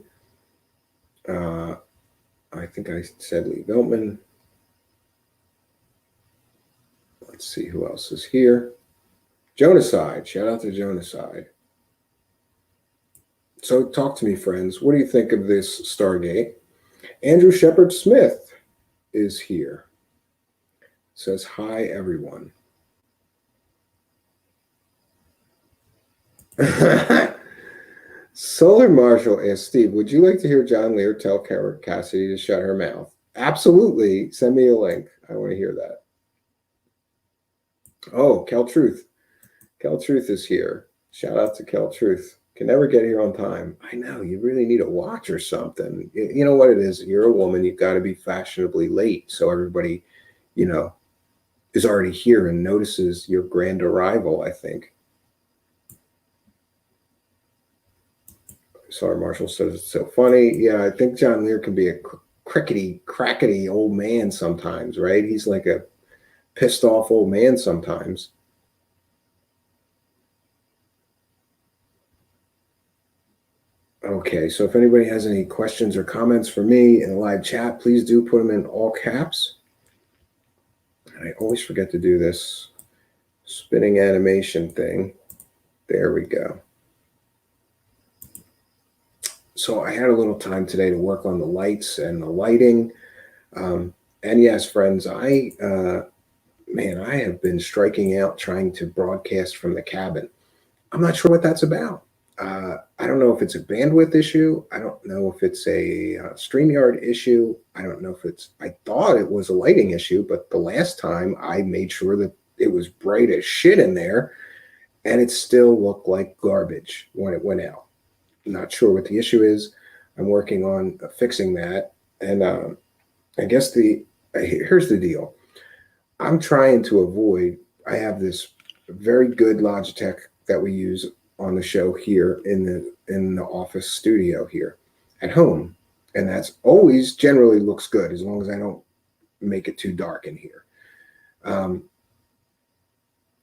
I think I said Lee Veltman. Let's see who else is here. Jonaside. Shout out to Jonaside. So talk to me, friends. What do you think of this Stargate? Andrew Shepard Smith is here. Says, hi, everyone. Solar Marshall asked Steve, would you like to hear John Lear tell Kara Cassidy to shut her mouth? Absolutely. Send me a link. I want to hear that. Oh, Kel Truth. Kel Truth is here. Shout out to Kel Truth. Can never get here on time. I know, you really need a watch or something. You know what it is? You're a woman, you've got to be fashionably late. So everybody, you know, is already here and notices your grand arrival, I think. Sorry, Marshall says it's so funny. Yeah, I think John Lear can be a crackety old man sometimes, right? He's like a pissed off old man sometimes. Okay, so if anybody has any questions or comments for me in the live chat, please do put them in all caps. I always forget to do this spinning animation thing. There we go. So I had a little time today to work on the lights and the lighting. And yes, friends, I have been striking out trying to broadcast from the cabin. I'm not sure what that's about. I don't know if it's a bandwidth issue. I don't know if it's a StreamYard issue. I don't know if I thought it was a lighting issue, but the last time I made sure that it was bright as shit in there and it still looked like garbage when it went out. I'm not sure what the issue is. I'm working on fixing that. And I guess here's the deal. I'm trying to avoid, I have this very good Logitech that we use on the show here in the office studio here at home. And that's always generally looks good as long as I don't make it too dark in here.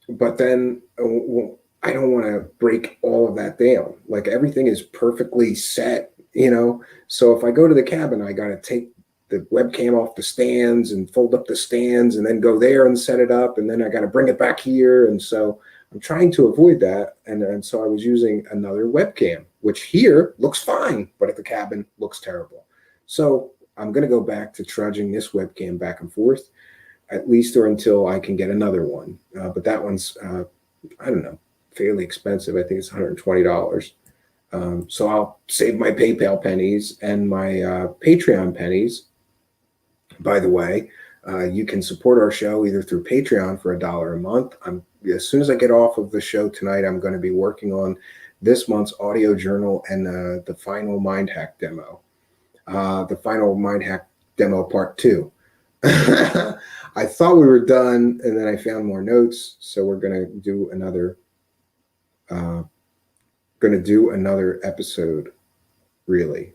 But then I don't want to break all of that down. Like everything is perfectly set, you know? So if I go to the cabin, I got to take the webcam off the stands and fold up the stands and then go there and set it up. And then I got to bring it back here. And so I'm trying to avoid that. And so I was using another webcam, which here looks fine, but at the cabin looks terrible. So I'm going to go back to trudging this webcam back and forth, at least or until I can get another one. But that one's, I don't know, fairly expensive. I think it's $120. So I'll save my PayPal pennies and my Patreon pennies. By the way, you can support our show either through Patreon for $1 a month. As soon as I get off of the show tonight, I'm going to be working on this month's audio journal and the final Mind Hack demo. The final Mind Hack demo part 2. I thought we were done, and then I found more notes, so we're going to do another. Episode, really.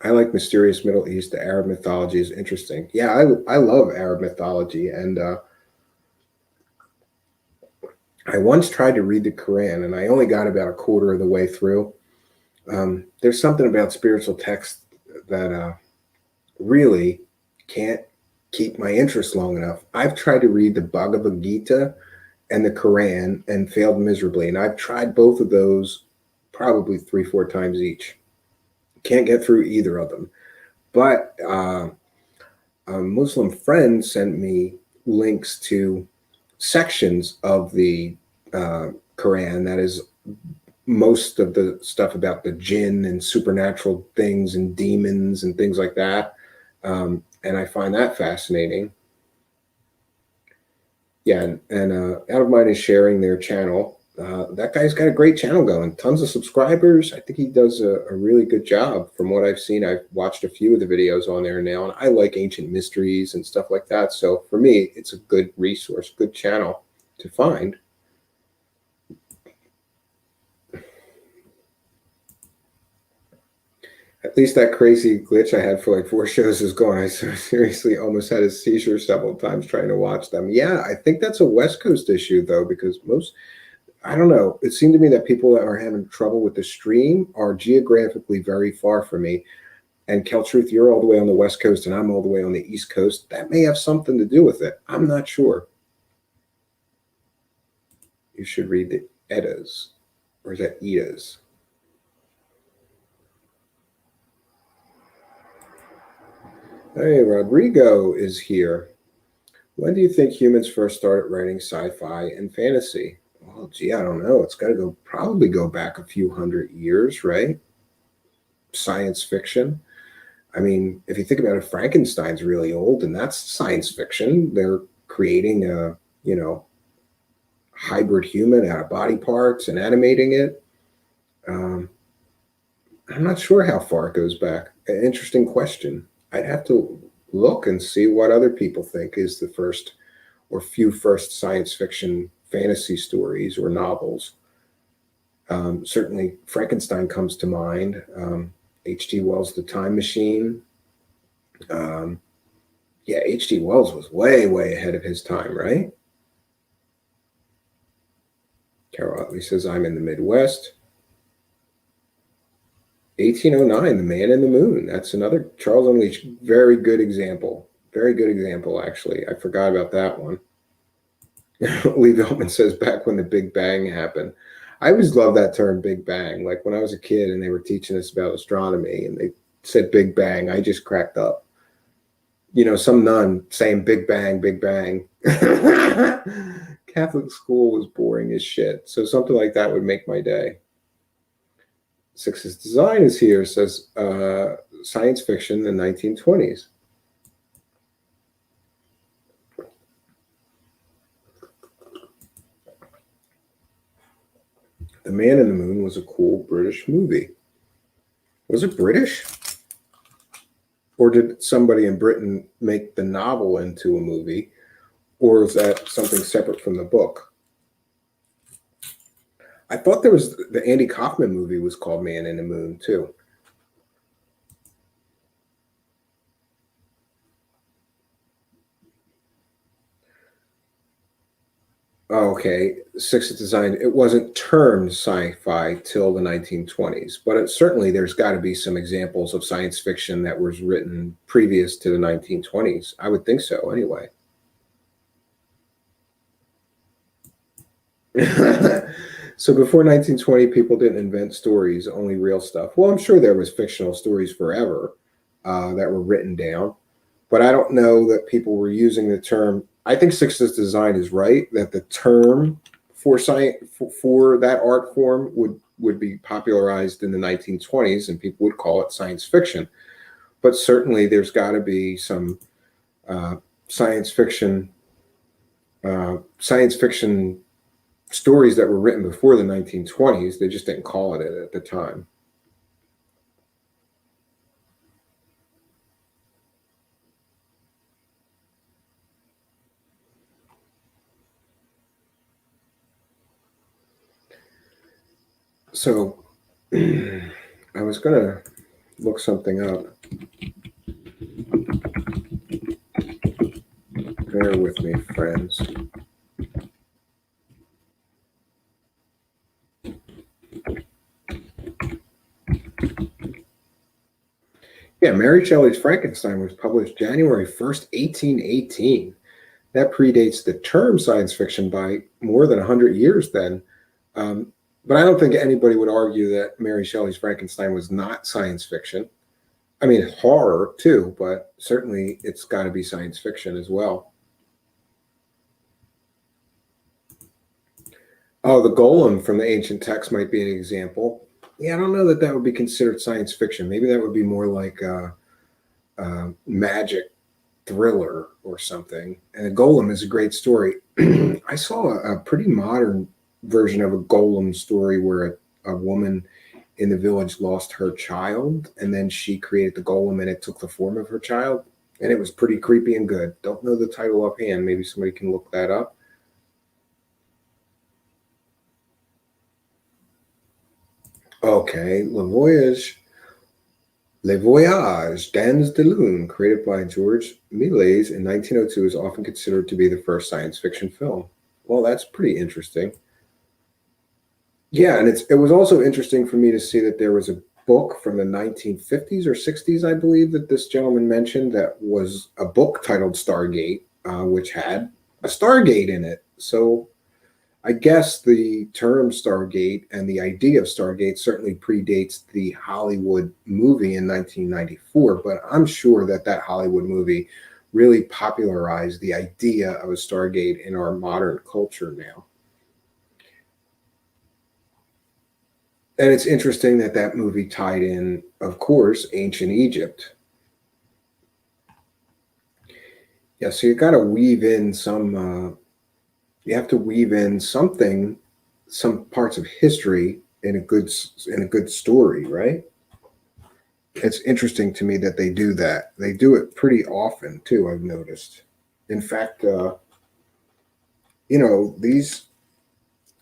I like mysterious Middle East. The Arab mythology is interesting. Yeah, I love Arab mythology, and I once tried to read the Quran, and I only got about a quarter of the way through. There's something about spiritual text that really can't keep my interest long enough. I've tried to read the Bhagavad Gita and the Quran and failed miserably, and I've tried both of those probably 3, 4 times each. Can't get through either of them. But a Muslim friend sent me links to sections of the Quran, that is most of the stuff about the jinn and supernatural things and demons and things like that. And I find that fascinating. Yeah, and Out of Mind is sharing their channel. That guy's got a great channel going, tons of subscribers. I think he does a really good job from what I've seen. I've watched a few of the videos on there now, and I like ancient mysteries and stuff like that. So for me, it's a good resource, good channel to find. At least that crazy glitch I had for like 4 shows is gone. I seriously almost had a seizure several times trying to watch them. Yeah, I think that's a West Coast issue, though, because I don't know. It seemed to me that people that are having trouble with the stream are geographically very far from me. And Kel Truth, you're all the way on the West Coast and I'm all the way on the East Coast. That may have something to do with it. I'm not sure. You should read the Eddas. Or is that Eddas? Hey, Rodrigo is here. When do you think humans first started writing sci-fi and fantasy? Well, gee, I don't know. It's got to probably go back a few hundred years, right? Science fiction. I mean, if you think about it, Frankenstein's really old, and that's science fiction. They're creating a, hybrid human out of body parts and animating it. I'm not sure how far it goes back. An interesting question. I'd have to look and see what other people think is the first or few first science fiction fantasy stories or novels. Certainly, Frankenstein comes to mind. H.G. Wells' The Time Machine. Yeah, H.G. Wells was way, way ahead of his time, right? Carol Utley says, I'm in the Midwest. 1809, The Man in the Moon. That's another Charles Unleashed. Very good example. Very good example, actually. I forgot about that one. Lee Veltman says, back when the Big Bang happened. I always loved that term, Big Bang. Like when I was a kid and they were teaching us about astronomy and they said Big Bang, I just cracked up. Some nun saying Big Bang, Big Bang. Catholic school was boring as shit. So something like that would make my day. Six's Design is here, says science fiction in the 1920s. The Man in the Moon was a cool British movie. Was it British? Or did somebody in Britain make the novel into a movie? Or is that something separate from the book? I thought there was the Andy Kaufman movie was called Man in the Moon, too. Okay, Sixth Design, it wasn't termed sci-fi till the 1920s, but certainly there's got to be some examples of science fiction that was written previous to the 1920s. I would think so, anyway. So before 1920, people didn't invent stories, only real stuff. Well, I'm sure there was fictional stories forever that were written down, but I don't know that people were using the term. I think Six's Design is right that the term for science for that art form would be popularized in the 1920s, and people would call it science fiction. But certainly, there's got to be some science fiction stories that were written before the 1920s. They just didn't call it at the time. So I was going to look something up. Bear with me, friends. Yeah, Mary Shelley's Frankenstein was published January 1st, 1818. That predates the term science fiction by more than 100 years then. Um, but I don't think anybody would argue that Mary Shelley's Frankenstein was not science fiction. I mean, horror too, but certainly it's got to be science fiction as well. Oh, the golem from the ancient text might be an example. Yeah, I don't know that that would be considered science fiction. Maybe that would be more like magic thriller or something. And the golem is a great story. I saw a pretty modern version of a golem story where a woman in the village lost her child, and then she created the golem and it took the form of her child. And it was pretty creepy and good. Don't know the title offhand. Maybe somebody can look that up. Okay, Le Voyage dans de Lune, created by Georges Méliès in 1902, is often considered to be the first science fiction film. Well, that's pretty interesting. Yeah, and it was also interesting for me to see that there was a book from the 1950s or 60s, I believe, that this gentleman mentioned that was a book titled Stargate, which had a Stargate in it. So I guess the term Stargate and the idea of Stargate certainly predates the Hollywood movie in 1994, but I'm sure that that Hollywood movie really popularized the idea of a Stargate in our modern culture now. And it's interesting that that movie tied in, of course, ancient Egypt. Yeah, so you got to weave in some. You have to weave in something, some parts of history in a good story, right? It's interesting to me that they do that. They do it pretty often too. I've noticed. In fact, you know these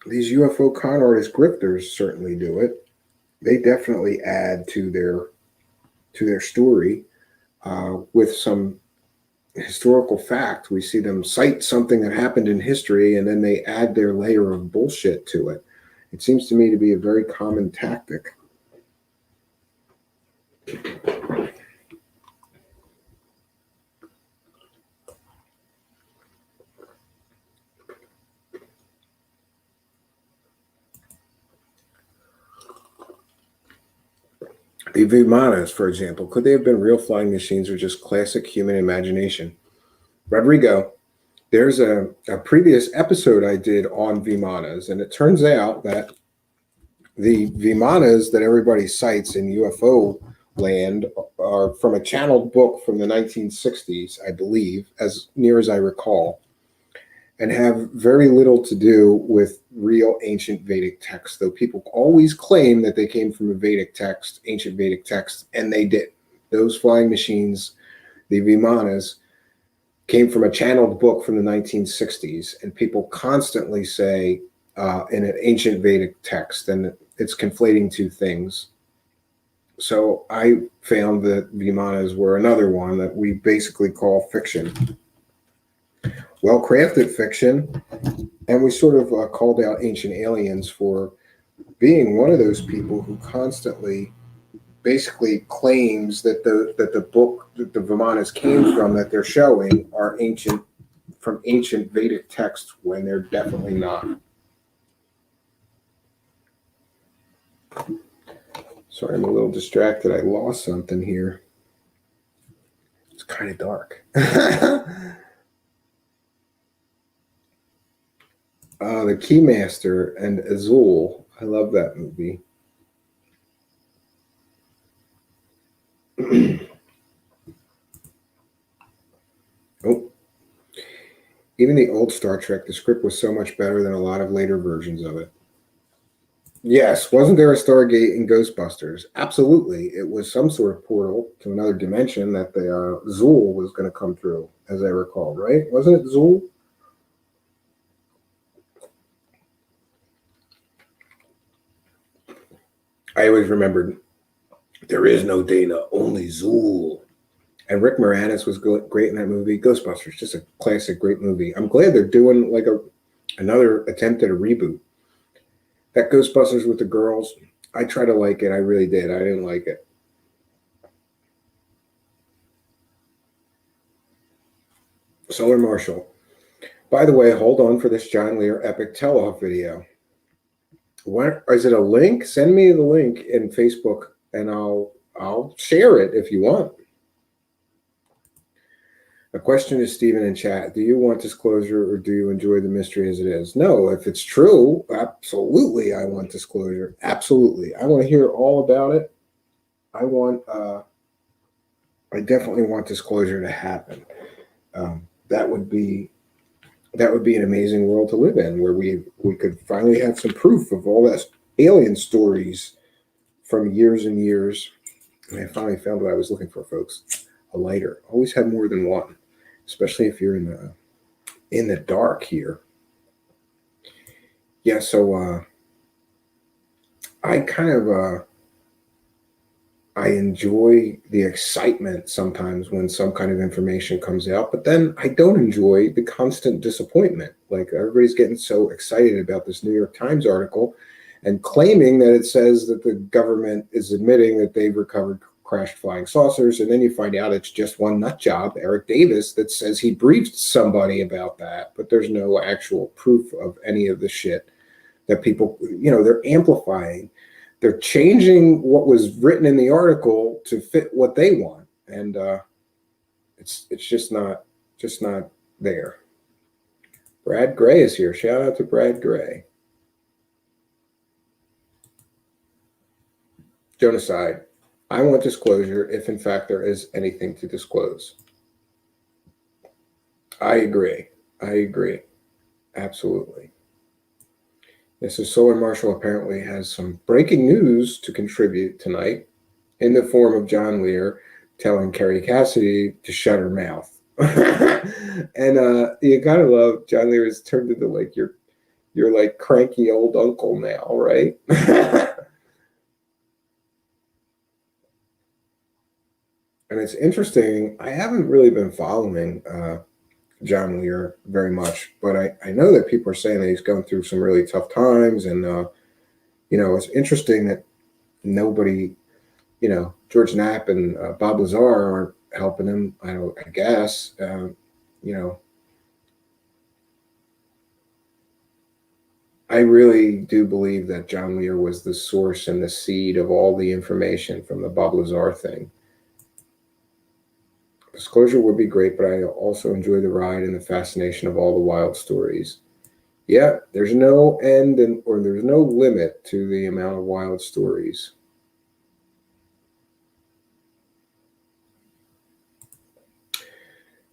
UFO con artist grifters certainly do it. They definitely add to their story with some historical fact. We see them cite something that happened in history, and then they add their layer of bullshit to it. It seems to me to be a very common tactic. The Vimanas, for example, could they have been real flying machines or just classic human imagination? Rodrigo, there's a previous episode I did on Vimanas, and it turns out that the Vimanas that everybody cites in UFO land are from a channeled book from the 1960s, I believe, as near as I recall, and have very little to do with real ancient Vedic texts, though people always claim that they came from a Vedic text, ancient Vedic text, and they did. Those flying machines, the Vimanas, came from a channeled book from the 1960s, and people constantly say in an ancient Vedic text, and it's conflating two things. So I found that Vimanas were another one that we basically call fiction. Well-crafted fiction, and we sort of called out Ancient Aliens for being one of those people who constantly basically claims that the book that the Vimanas came from that they're showing are ancient from ancient Vedic texts when they're definitely not. Sorry, I'm a little distracted. I lost something here. It's kind of dark. The Keymaster and Azul. I love that movie. Oh, even the old Star Trek, the script was so much better than a lot of later versions of it. Yes, wasn't there a Stargate in Ghostbusters? Absolutely. It was some sort of portal to another dimension that the Zool was going to come through, as I recall, right? Wasn't it Zool? I always remembered there is no Dana, only Zool. And Rick Moranis was great in that movie. Ghostbusters, just a classic, great movie. I'm glad they're doing like another attempt at a reboot. That Ghostbusters with the girls, I try to like it. I really did. I didn't like it. Solar Marshall. By the way, hold on for this John Lear epic tell-off video. What is it? A link? Send me the link in Facebook, and I'll share it if you want. A question is Stephen in chat. Do you want disclosure, or do you enjoy the mystery as it is? No, if it's true, absolutely I want disclosure. Absolutely. I want to hear all about it. I definitely want disclosure to happen. That would be an amazing world to live in, where we could finally have some proof of all that alien stories from years and years. And I finally found what I was looking for, folks. A lighter. Always have more than one, especially if you're in the dark here. Yeah, so I kind of I enjoy the excitement sometimes when some kind of information comes out, but then I don't enjoy the constant disappointment. Like, everybody's getting so excited about this New York Times article and claiming that it says that the government is admitting that they've recovered crashed flying saucers, and then you find out it's just one nut job, Eric Davis, that says he briefed somebody about that, but there's no actual proof of any of the shit that people, they're amplifying. They're changing what was written in the article to fit what they want, and it's just not there. Brad Gray is here. Shout out to Brad Gray. Genocide. I want disclosure if, in fact, there is anything to disclose. I agree. Absolutely. Mrs. Solar Marshall apparently has some breaking news to contribute tonight in the form of John Lear telling Carrie Cassidy to shut her mouth. And you gotta love John Lear has turned into like your like cranky old uncle now, right? And it's interesting. I haven't really been following John Lear very much, but I know that people are saying that he's going through some really tough times, and it's interesting that nobody, George Knapp and Bob Lazar aren't helping him. I guess, I really do believe that John Lear was the source and the seed of all the information from the Bob Lazar thing. Disclosure would be great, but I also enjoy the ride and the fascination of all the wild stories. Yeah, there's no end or there's no limit to the amount of wild stories.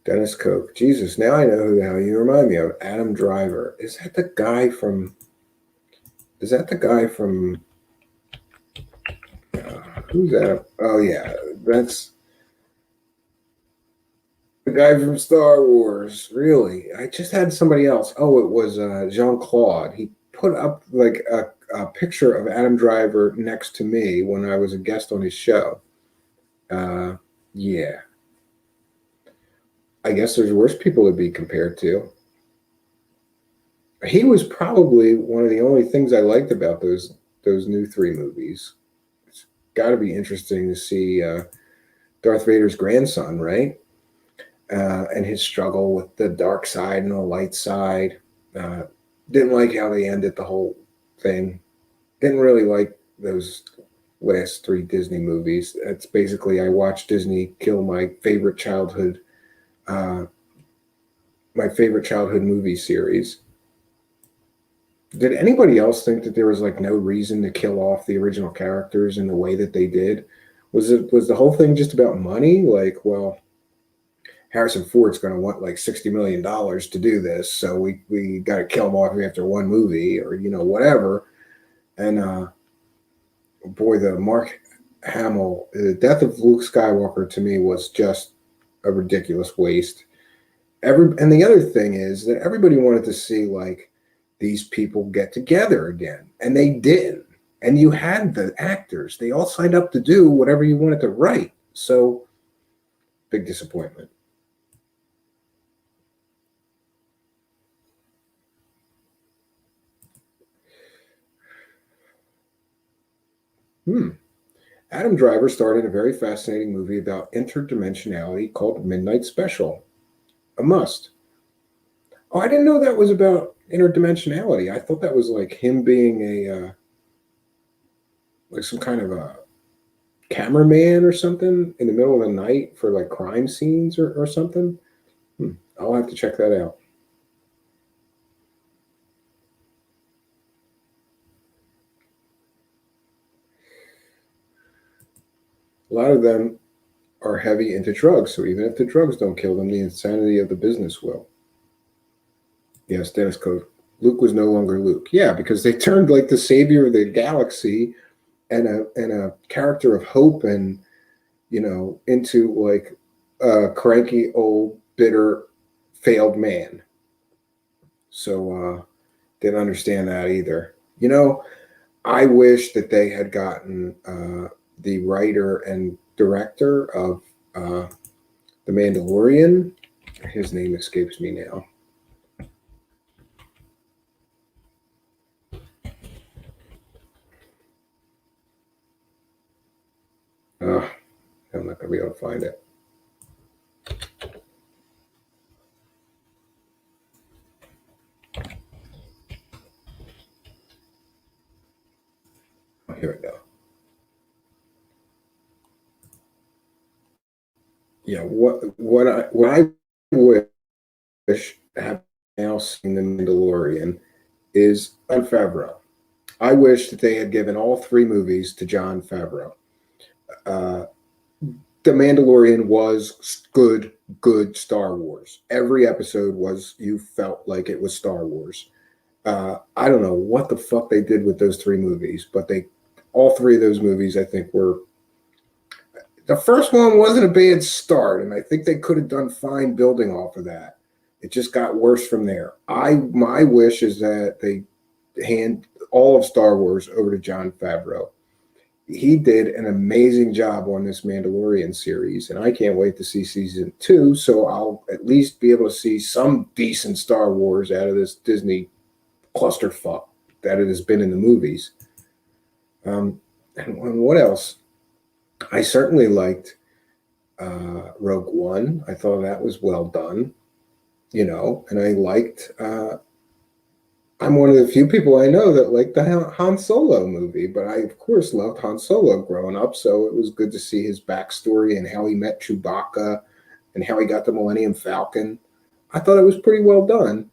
Dennis Koch. Jesus, now I know who the hell you remind me of. Adam Driver. Is that the guy from who's that? Oh, yeah, that's the guy from Star Wars. Really? I just had somebody else. Oh, it was Jean-Claude. He put up like a picture of Adam Driver next to me when I was a guest on his show. Yeah. I guess there's worse people to be compared to. He was probably one of the only things I liked about those new 3 movies. It's got to be interesting to see Darth Vader's grandson, right? And his struggle with the dark side and the light side. Didn't like how they ended the whole thing. Didn't really like those last 3 Disney movies. It's basically I watched Disney kill my favorite childhood movie series. Did anybody else think that there was like no reason to kill off the original characters in the way that they did? Was the whole thing just about money? Like, well, Harrison Ford's going to want like $60 million to do this, so we got to kill him off after 1 movie, or whatever. And boy, the Mark Hamill, the death of Luke Skywalker to me was just a ridiculous waste. And the other thing is that everybody wanted to see like these people get together again, and they didn't. And you had the actors; they all signed up to do whatever you wanted to write. So, big disappointment. Adam Driver starred in a very fascinating movie about interdimensionality called Midnight Special. A must. Oh, I didn't know that was about interdimensionality. I thought that was like him being a like some kind of a cameraman or something in the middle of the night for like crime scenes or something. I'll have to check that out. A lot of them are heavy into drugs, so even if the drugs don't kill them, the insanity of the business will. Yes, Dennis Code. Luke was no longer Luke. Yeah, because they turned like the savior of the galaxy and a character of hope and into like a cranky old bitter failed man. So didn't understand that either. I wish that they had gotten the writer and director of The Mandalorian. His name escapes me now. I'm not going to be able to find it. Oh, here we go. Yeah, what I wish have now seen The Mandalorian is Jon Favreau. I wish that they had given all three movies to Jon Favreau. The Mandalorian was good Star Wars. Every episode you felt like it was Star Wars. I don't know what the fuck they did with those three movies, but all three of those movies, I think, were. The first one wasn't a bad start, and I think they could have done fine building off of that. It just got worse from there. My wish is that they hand all of Star Wars over to Jon Favreau. He did an amazing job on this Mandalorian series, and I can't wait to see season 2, so I'll at least be able to see some decent Star Wars out of this Disney clusterfuck that it has been in the movies. And what else? I certainly liked Rogue One. I thought that was well done, and I liked I'm one of the few people I know that like the Han Solo movie, but I, of course, loved Han Solo growing up, so it was good to see his backstory and how he met Chewbacca and how he got the Millennium Falcon. I thought it was pretty well done,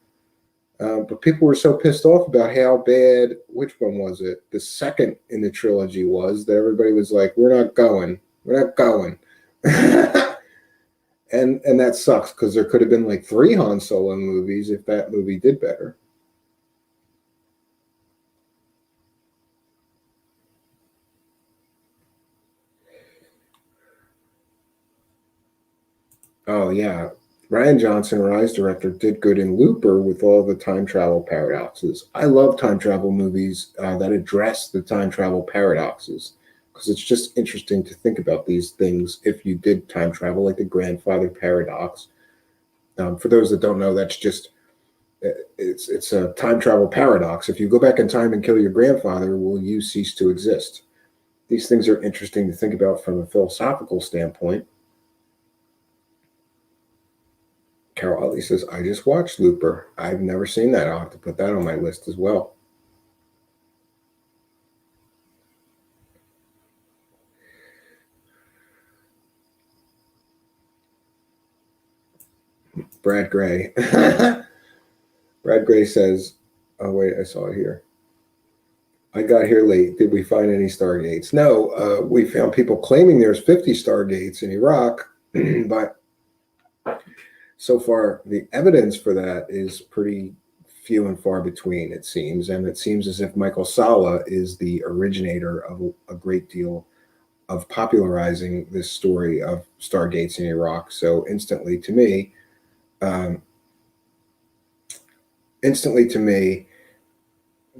but people were so pissed off about how bad, which one was it? The second in the trilogy was, that everybody was like, we're not going. And that sucks, because there could have been like 3 Han Solo movies if that movie did better. Oh, yeah. Rian Johnson, Rise director, did good in Looper with all the time travel paradoxes. I love time travel movies that address the time travel paradoxes, because it's just interesting to think about these things if you did time travel, like the grandfather paradox. For those that don't know, that's just, it's a time travel paradox. If you go back in time and kill your grandfather, will you cease to exist? These things are interesting to think about from a philosophical standpoint. Carol Utley says, I just watched Looper. I've never seen that. I'll have to put that on my list as well. Brad Gray. Brad Gray says, oh, wait, I saw it here. I got here late. Did we find any Stargates? No, we found people claiming there's 50 Stargates in Iraq, but so far, the evidence for that is pretty few and far between, it seems. And it seems as if Michael Salla is the originator of a great deal of popularizing this story of Stargates in Iraq. So instantly to me,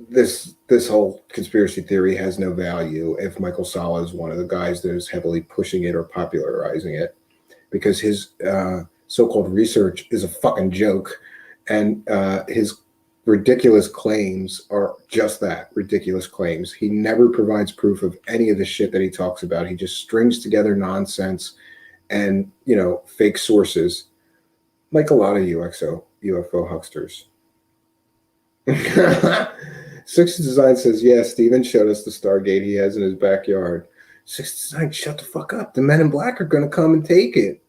this whole conspiracy theory has no value if Michael Salla is one of the guys that is heavily pushing it or popularizing it, because his so-called research is a fucking joke, and his ridiculous claims are just that, ridiculous claims. He never provides proof of any of the shit that he talks about. He just strings together nonsense and fake sources. like a lot of UFO hucksters. Six Design says, yeah, Steven showed us the Stargate he has in his backyard. Six Design, shut the fuck up. The men in black are going to come and take it.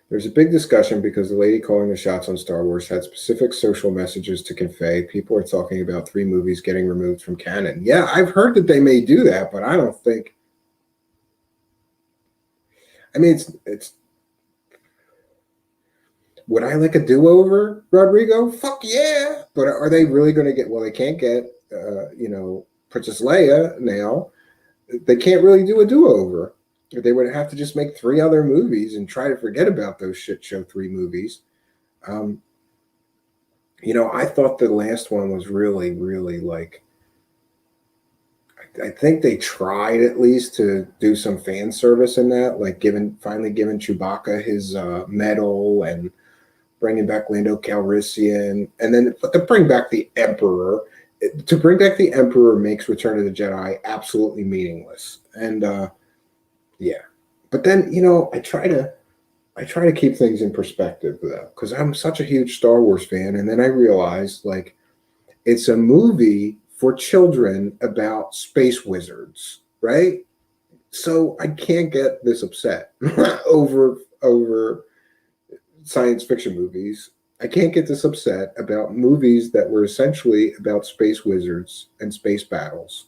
There's a big discussion because the lady calling the shots on Star Wars had specific social messages to convey. People are talking about 3 movies getting removed from canon. Yeah, I've heard that they may do that, but I don't think. I mean, it's. Would I like a do-over, Rodrigo? Fuck yeah! But are they really going to get? Well, they can't get, Princess Leia now. They can't really do a do-over. They would have to just make 3 other movies and try to forget about those shit show 3 movies. I thought the last one was really, really like. I think they tried at least to do some fan service in that, like finally giving Chewbacca his medal and bringing back Lando Calrissian, and then to bring back the Emperor. To bring back the Emperor makes Return of the Jedi absolutely meaningless. And yeah, but then I try to keep things in perspective though, because I'm such a huge Star Wars fan, and then I realized like it's a movie for children about space wizards, right? So I can't get this upset over science fiction movies. I can't get this upset about movies that were essentially about space wizards and space battles,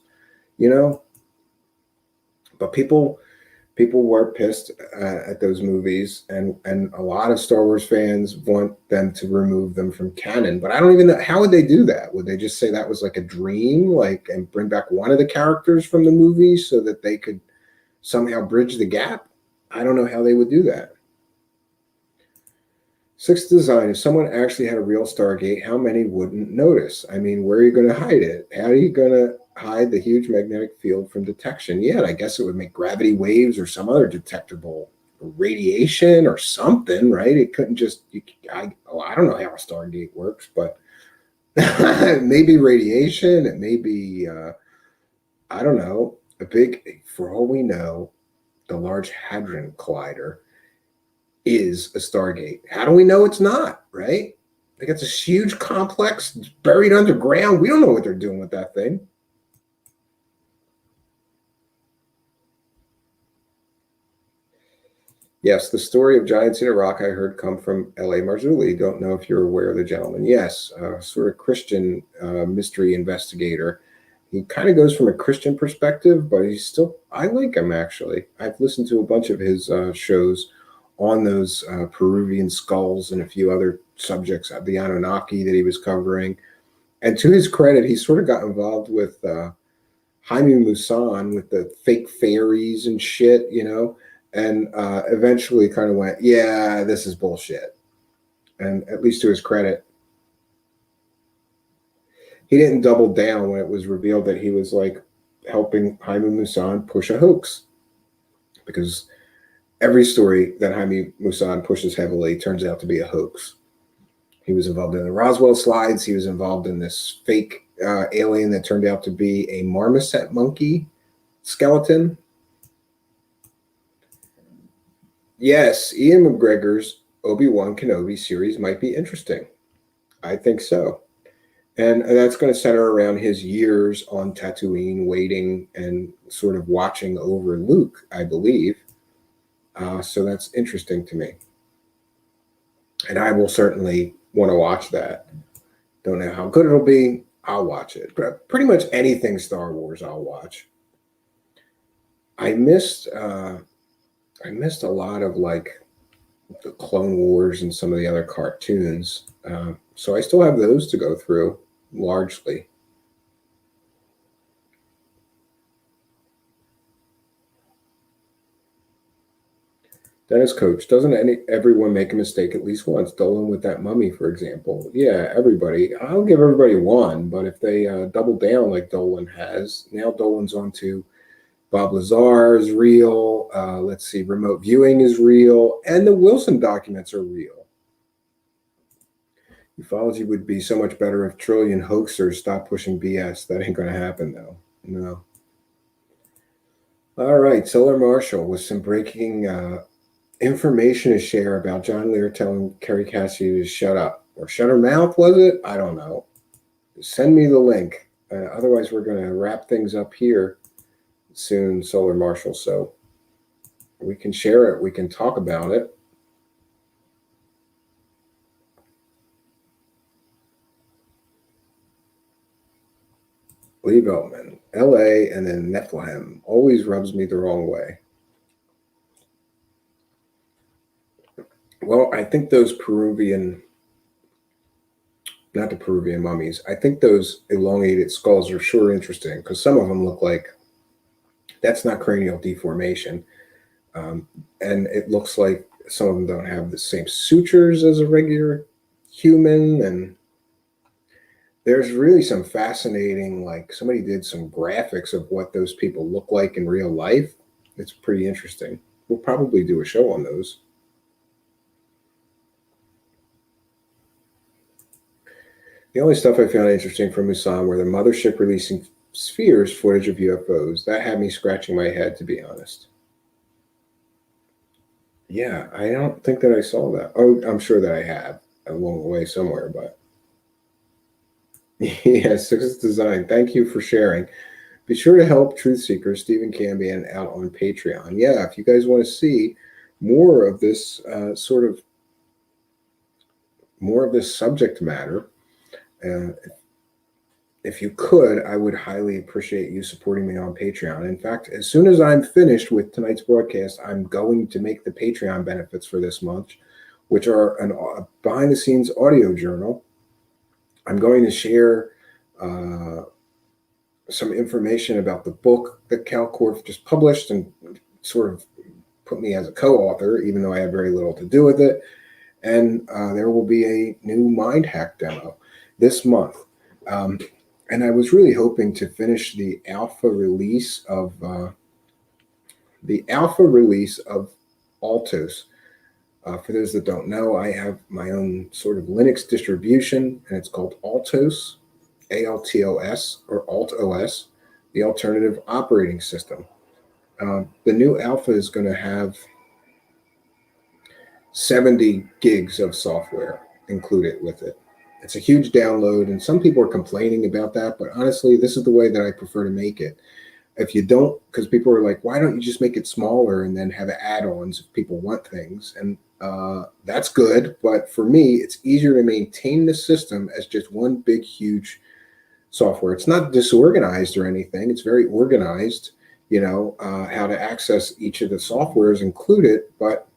But people were pissed at those movies, and a lot of Star Wars fans want them to remove them from canon. But I don't even know, how would they do that? Would they just say that was like a dream, and bring back one of the characters from the movie so that they could somehow bridge the gap? I don't know how they would do that. Sixth Design, if someone actually had a real Stargate, how many wouldn't notice? I mean, where are you going to hide it? How are you going to hide the huge magnetic field from detection? Yeah, I guess it would make gravity waves or some other detectable radiation or something, right? It couldn't just, I don't know how a Stargate works, but it may be radiation. It may be, I don't know, for all we know, the Large Hadron Collider is a Stargate. How do we know it's not, right? They got this huge complex buried underground. We don't know what they're doing with that thing. Yes, the story of Giants in Iraq I heard come from L.A. Marzulli. Don't know if you're aware of the gentleman. Yes, sort of Christian mystery investigator. He kind of goes from a Christian perspective, but I like him actually. I've listened to a bunch of his shows on those Peruvian skulls and a few other subjects, the Anunnaki that he was covering. And to his credit, he sort of got involved with Jaime Maussan with the fake fairies and shit, and eventually kind of went, yeah, this is bullshit. And at least to his credit, he didn't double down when it was revealed that he was like helping Jaime Maussan push a hoax. Because every story that Jaime Maussan pushes heavily turns out to be a hoax. He was involved in the Roswell slides. He was involved in this fake alien that turned out to be a marmoset monkey skeleton. Yes, Ian McGregor's Obi-Wan Kenobi series might be interesting. I think so. And that's going to center around his years on Tatooine, waiting and sort of watching over Luke, I believe. So that's interesting to me. And I will certainly want to watch that. Don't know how good it'll be. I'll watch it. But pretty much anything Star Wars, I'll watch. I missed a lot of like the Clone Wars and some of the other cartoons. So I still have those to go through largely. Dennis Coach, doesn't everyone make a mistake at least once? Dolan with that mummy, for example. Yeah, everybody. I'll give everybody one, but if they double down like Dolan has, now Dolan's on to Bob Lazar is real. Let's see, remote viewing is real, and the Wilson documents are real. Ufology would be so much better if trillion hoaxers stopped pushing BS. That ain't going to happen, though. No. All right, Solar Marshall with some breaking information to share about John Lear telling Kerry Cassidy to shut up or shut her mouth, was it? I don't know. Send me the link. Otherwise, we're going to wrap things up here soon, Solar Marshal. So we can share it. We can talk about it. Lee Veltman, LA, and then Nephilim always rubs me the wrong way. Well, I think those not the Peruvian mummies, I think those elongated skulls are sure interesting because some of them look like that's not cranial deformation. And it looks like some of them don't have the same sutures as a regular human. And there's really some fascinating, like somebody did some graphics of what those people look like in real life. It's pretty interesting. We'll probably do a show on those. The only stuff I found interesting from Musan were the mothership releasing spheres footage of UFOs. That had me scratching my head, to be honest. Yeah, I don't think that I saw that. Oh, I'm sure that I have along the way somewhere, but yeah, Sixth Design. Thank you for sharing. Be sure to help Truthseekers, Stephen Cambian, out on Patreon. Yeah, if you guys want to see more of this more of this subject matter, if you could, I would highly appreciate you supporting me on Patreon. In fact, as soon as I'm finished with tonight's broadcast, I'm going to make the Patreon benefits for this month, which are a behind-the-scenes audio journal. I'm going to share some information about the book that CalCorp just published and sort of put me as a co-author, even though I have very little to do with it. And there will be a new Mind Hack demo this month. And I was really hoping to finish the alpha release of Altos. For those that don't know, I have my own sort of Linux distribution, and it's called Altos, ALTOS, or AltOS, the alternative operating system. The new alpha is going to have 70 gigs of software included with it. It's a huge download, and some people are complaining about that, but honestly, this is the way that I prefer to make it. If you don't, because people are like, why don't you just make it smaller and then have add-ons if people want things? And that's good, but for me, it's easier to maintain the system as just one big, huge software. It's not disorganized or anything. It's very organized, how to access each of the softwares included, but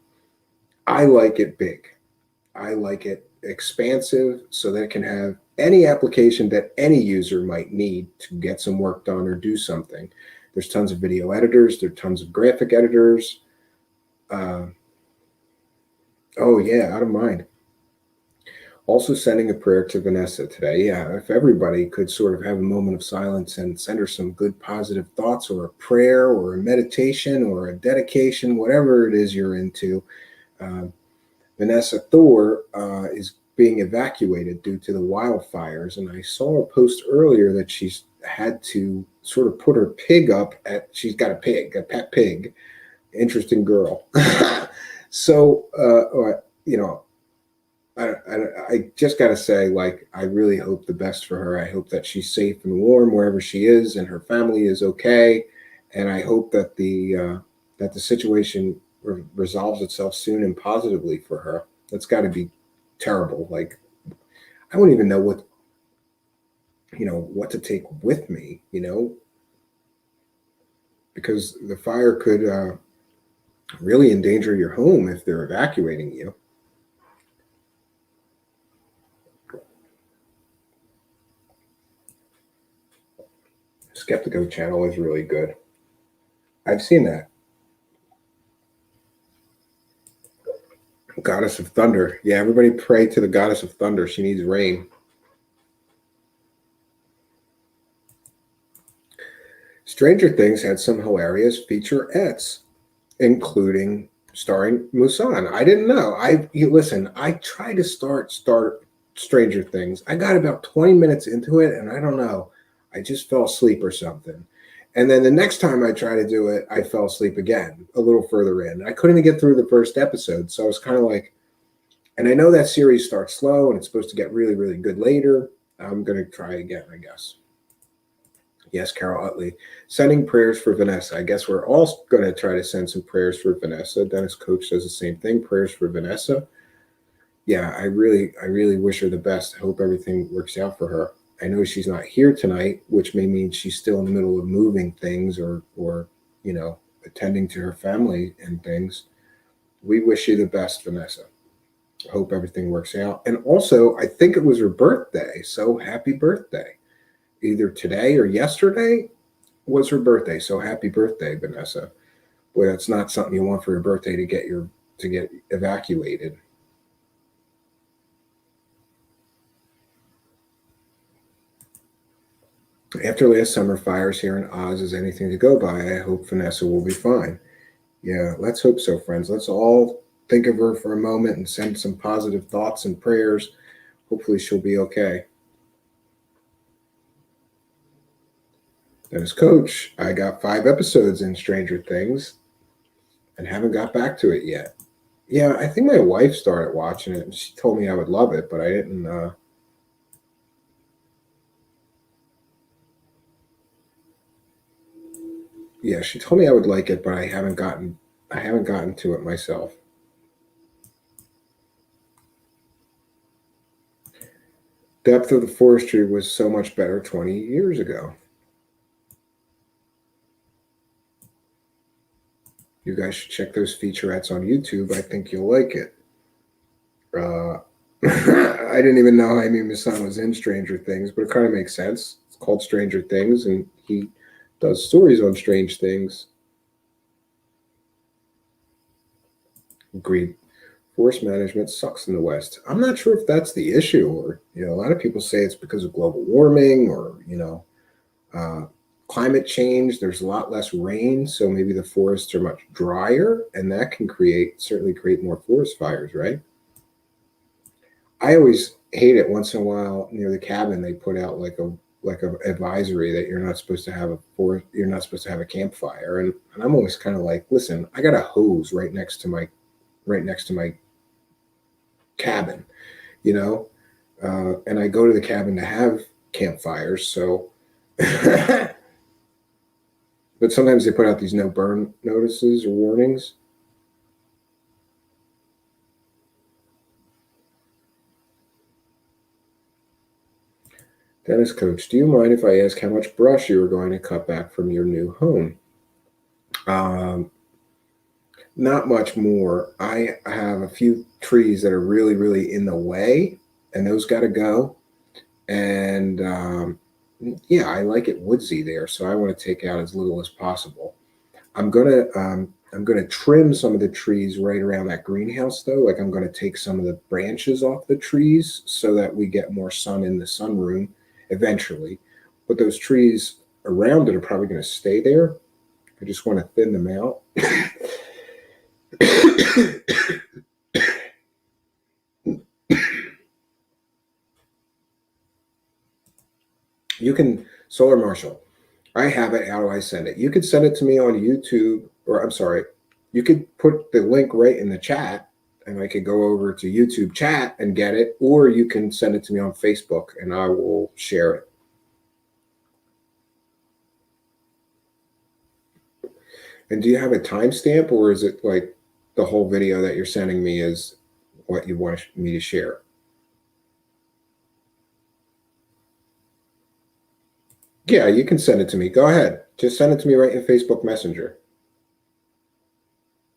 I like it big. I like it expansive so that it can have any application that any user might need to get some work done or do something. There's tons of video editors. There's tons of graphic editors. Oh yeah, out of mind. Also sending a prayer to Vanessa today. Yeah, if everybody could sort of have a moment of silence and send her some good positive thoughts or a prayer or a meditation or a dedication, whatever it is you're into. Vanessa Thor is being evacuated due to the wildfires. And I saw a post earlier that she's had to sort of put her pig up she's got a pet pig. Interesting girl. So, I just got to say, I really hope the best for her. I hope that she's safe and warm wherever she is and her family is okay. And I hope that the situation resolves itself soon and positively for her. That's got to be terrible. I wouldn't even know what to take with me, because the fire could really endanger your home if they're evacuating you. Skeptico channel is really good. I've seen that. Goddess of Thunder. Yeah, everybody pray to the Goddess of Thunder. She needs rain. Stranger Things had some hilarious featurettes, including starring Musan. I didn't know. Listen, I tried to start Stranger Things. I got about 20 minutes into it, and I don't know. I just fell asleep or something. And then the next time I tried to do it, I fell asleep again, a little further in. I couldn't get through the first episode. So I was kind of like, and I know that series starts slow and it's supposed to get really, really good later. I'm going to try again, I guess. Yes, Carol Utley. Sending prayers for Vanessa. I guess we're all going to try to send some prayers for Vanessa. Dennis Coach says the same thing. Prayers for Vanessa. Yeah, I really wish her the best. I hope everything works out for her. I know she's not here tonight, which may mean she's still in the middle of moving things or you know, attending to her family and things. We wish you the best, Vanessa. I hope everything works out. And also, I think it was her birthday. So happy birthday. Either today or yesterday was her birthday. So happy birthday, Vanessa. Boy, that's not something you want for your birthday to get evacuated. After last summer fires here in Oz is anything to go by, I hope Vanessa will be fine. Yeah, let's hope so, friends. Let's all think of her for a moment and send some positive thoughts and prayers. Hopefully she'll be okay. Dennis Coach, I got 5 episodes in Stranger Things and haven't got back to it yet. Yeah, I think my wife started watching it and she told me I would love it, but I didn't. Yeah, she told me I would like it, but I haven't gotten to it myself. Depth of the Forestry was so much better 20 years ago. You guys should check those featurettes on YouTube. I think you'll like it. I didn't even know Jaime Maussan was in Stranger Things, but it kind of makes sense. It's called Stranger Things, and he does stories on strange things. Agreed. Forest management sucks in the West. I'm not sure if that's the issue, or a lot of people say it's because of global warming, or climate change. There's a lot less rain, so maybe the forests are much drier, and that can certainly create more forest fires, right? I always hate it. Once in a while near the cabin, they put out like a advisory that you're not supposed to have a campfire, and I'm always kind of like, listen, I got a hose right next to my cabin, and I go to the cabin to have campfires. So, but sometimes they put out these no burn notices or warnings. Dennis Coach, do you mind if I ask how much brush you are going to cut back from your new home? Not much more. I have a few trees that are really, really in the way, and those got to go. And yeah, I like it woodsy there, so I want to take out as little as possible. I'm gonna trim some of the trees right around that greenhouse, though. Like, I'm gonna take some of the branches off the trees so that we get more sun in the sunroom eventually. But those trees around it are probably going to stay there. I just want to thin them out. You can, Solar Marshall, I have it. How do I send it? You could send it to me on YouTube, or I'm sorry, you could put the link right in the chat and I could go over to YouTube chat and get it, or you can send it to me on Facebook and I will share it. And do you have a timestamp, or is it like the whole video that you're sending me is what you want me to share? Yeah, you can send it to me. Go ahead. Just send it to me right in Facebook Messenger.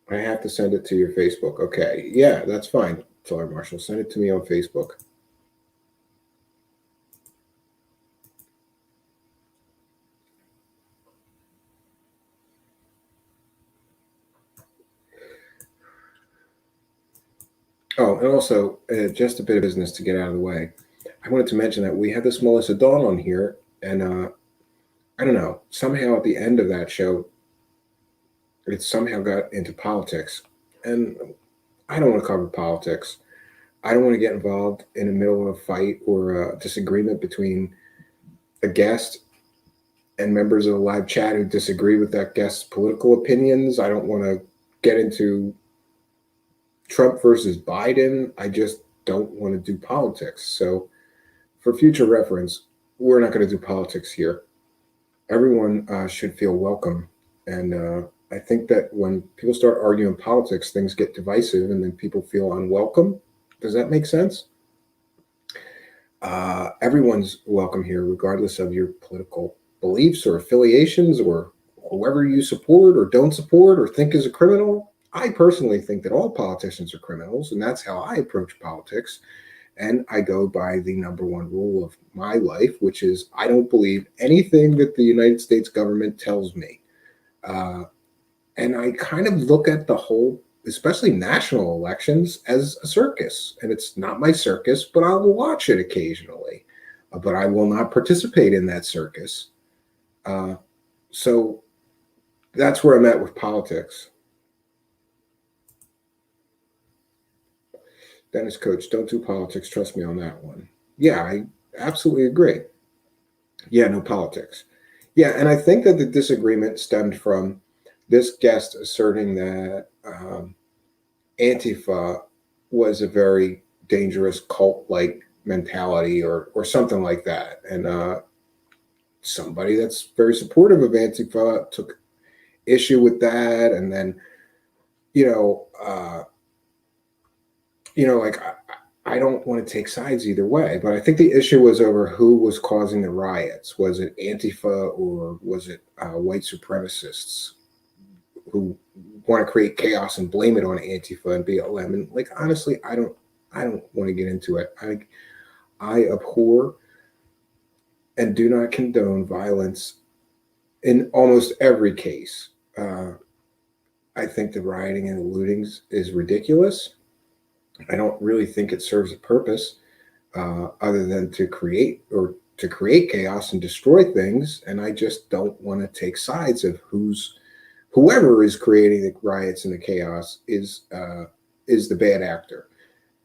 I have to send it to your Facebook. Okay. Yeah, that's fine. Sorry, Marshall. Send it to me on Facebook. Oh, and also, just a bit of business to get out of the way. I wanted to mention that we had this Melissa Dawn on here, and I don't know, somehow at the end of that show, it somehow got into politics. And I don't want to cover politics. I don't want to get involved in the middle of a fight or a disagreement between a guest and members of the live chat who disagree with that guest's political opinions. I don't want to get into Trump versus Biden. I just don't want to do politics. So, for future reference, we're not going to do politics here. Everyone should feel welcome. And I think that when people start arguing politics, things get divisive and then people feel unwelcome. Does that make sense? Everyone's welcome here, regardless of your political beliefs or affiliations or whoever you support or don't support or think is a criminal. I personally think that all politicians are criminals, and that's how I approach politics. And I go by the number one rule of my life, which is I don't believe anything that the United States government tells me. Uh, and I kind of look at the whole, especially national elections, as a circus. And it's not my circus, but I will watch it occasionally. But I will not participate in that circus. Uh, so that's where I'm at with politics. Dennis Coach, don't do politics. Trust me on that one. Yeah, I absolutely agree. Yeah, no politics. Yeah, and I think that the disagreement stemmed from this guest asserting that Antifa was a very dangerous cult-like mentality or something like that. And somebody that's very supportive of Antifa took issue with that, and then you know, uh, like I don't want to take sides either way, but I think the issue was over who was causing the riots. Was it Antifa or was it white supremacists who want to create chaos and blame it on Antifa and BLM? And like honestly, I don't want to get into it. I abhor and do not condone violence in almost every case. I think the rioting and the lootings is ridiculous. I don't really think it serves a purpose other than to create chaos and destroy things. And I just don't want to take sides of whoever is creating the riots and the chaos is the bad actor.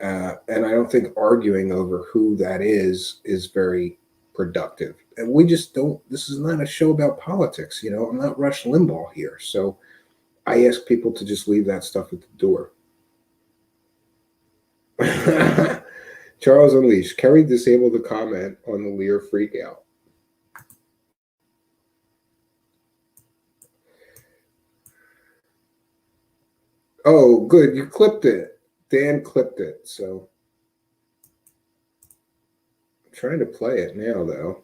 And I don't think arguing over who that is very productive. And we just don't. This is not a show about politics. I'm not Rush Limbaugh here, so I ask people to just leave that stuff at the door. Charles Unleashed. Kerry disabled the comment on the Lear freakout. Oh, good. You clipped it. Dan clipped it. So I'm trying to play it now, though.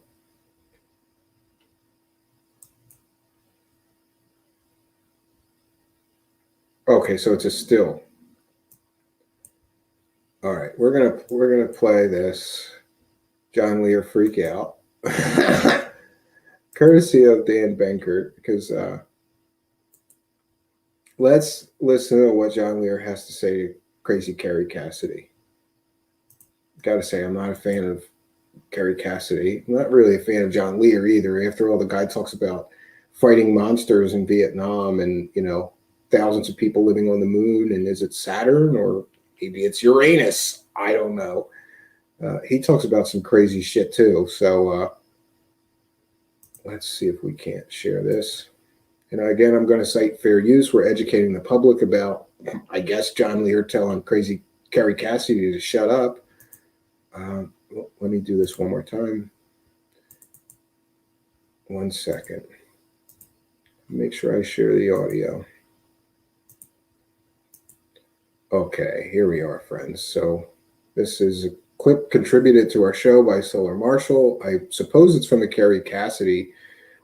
Okay, so it's a still. All right, we're gonna play this John Lear freakout, courtesy of Dan Benkert, because let's listen to what John Lear has to say to Crazy Carrie Cassidy. Got to say, I'm not a fan of Carrie Cassidy. I'm not really a fan of John Lear either. After all, the guy talks about fighting monsters in Vietnam and thousands of people living on the moon. And is it Saturn or maybe it's Uranus? I don't know. He talks about some crazy shit too. So let's see if we can't share this. And again, I'm going to cite fair use. We're educating the public about, I guess, John Lear telling Crazy Carrie Cassidy to shut up. Let me do this one more time. 1 second. Make sure I share the audio. Okay, here we are, friends. So this is a clip contributed to our show by Solar Marshall. I suppose it's from the Carrie Cassidy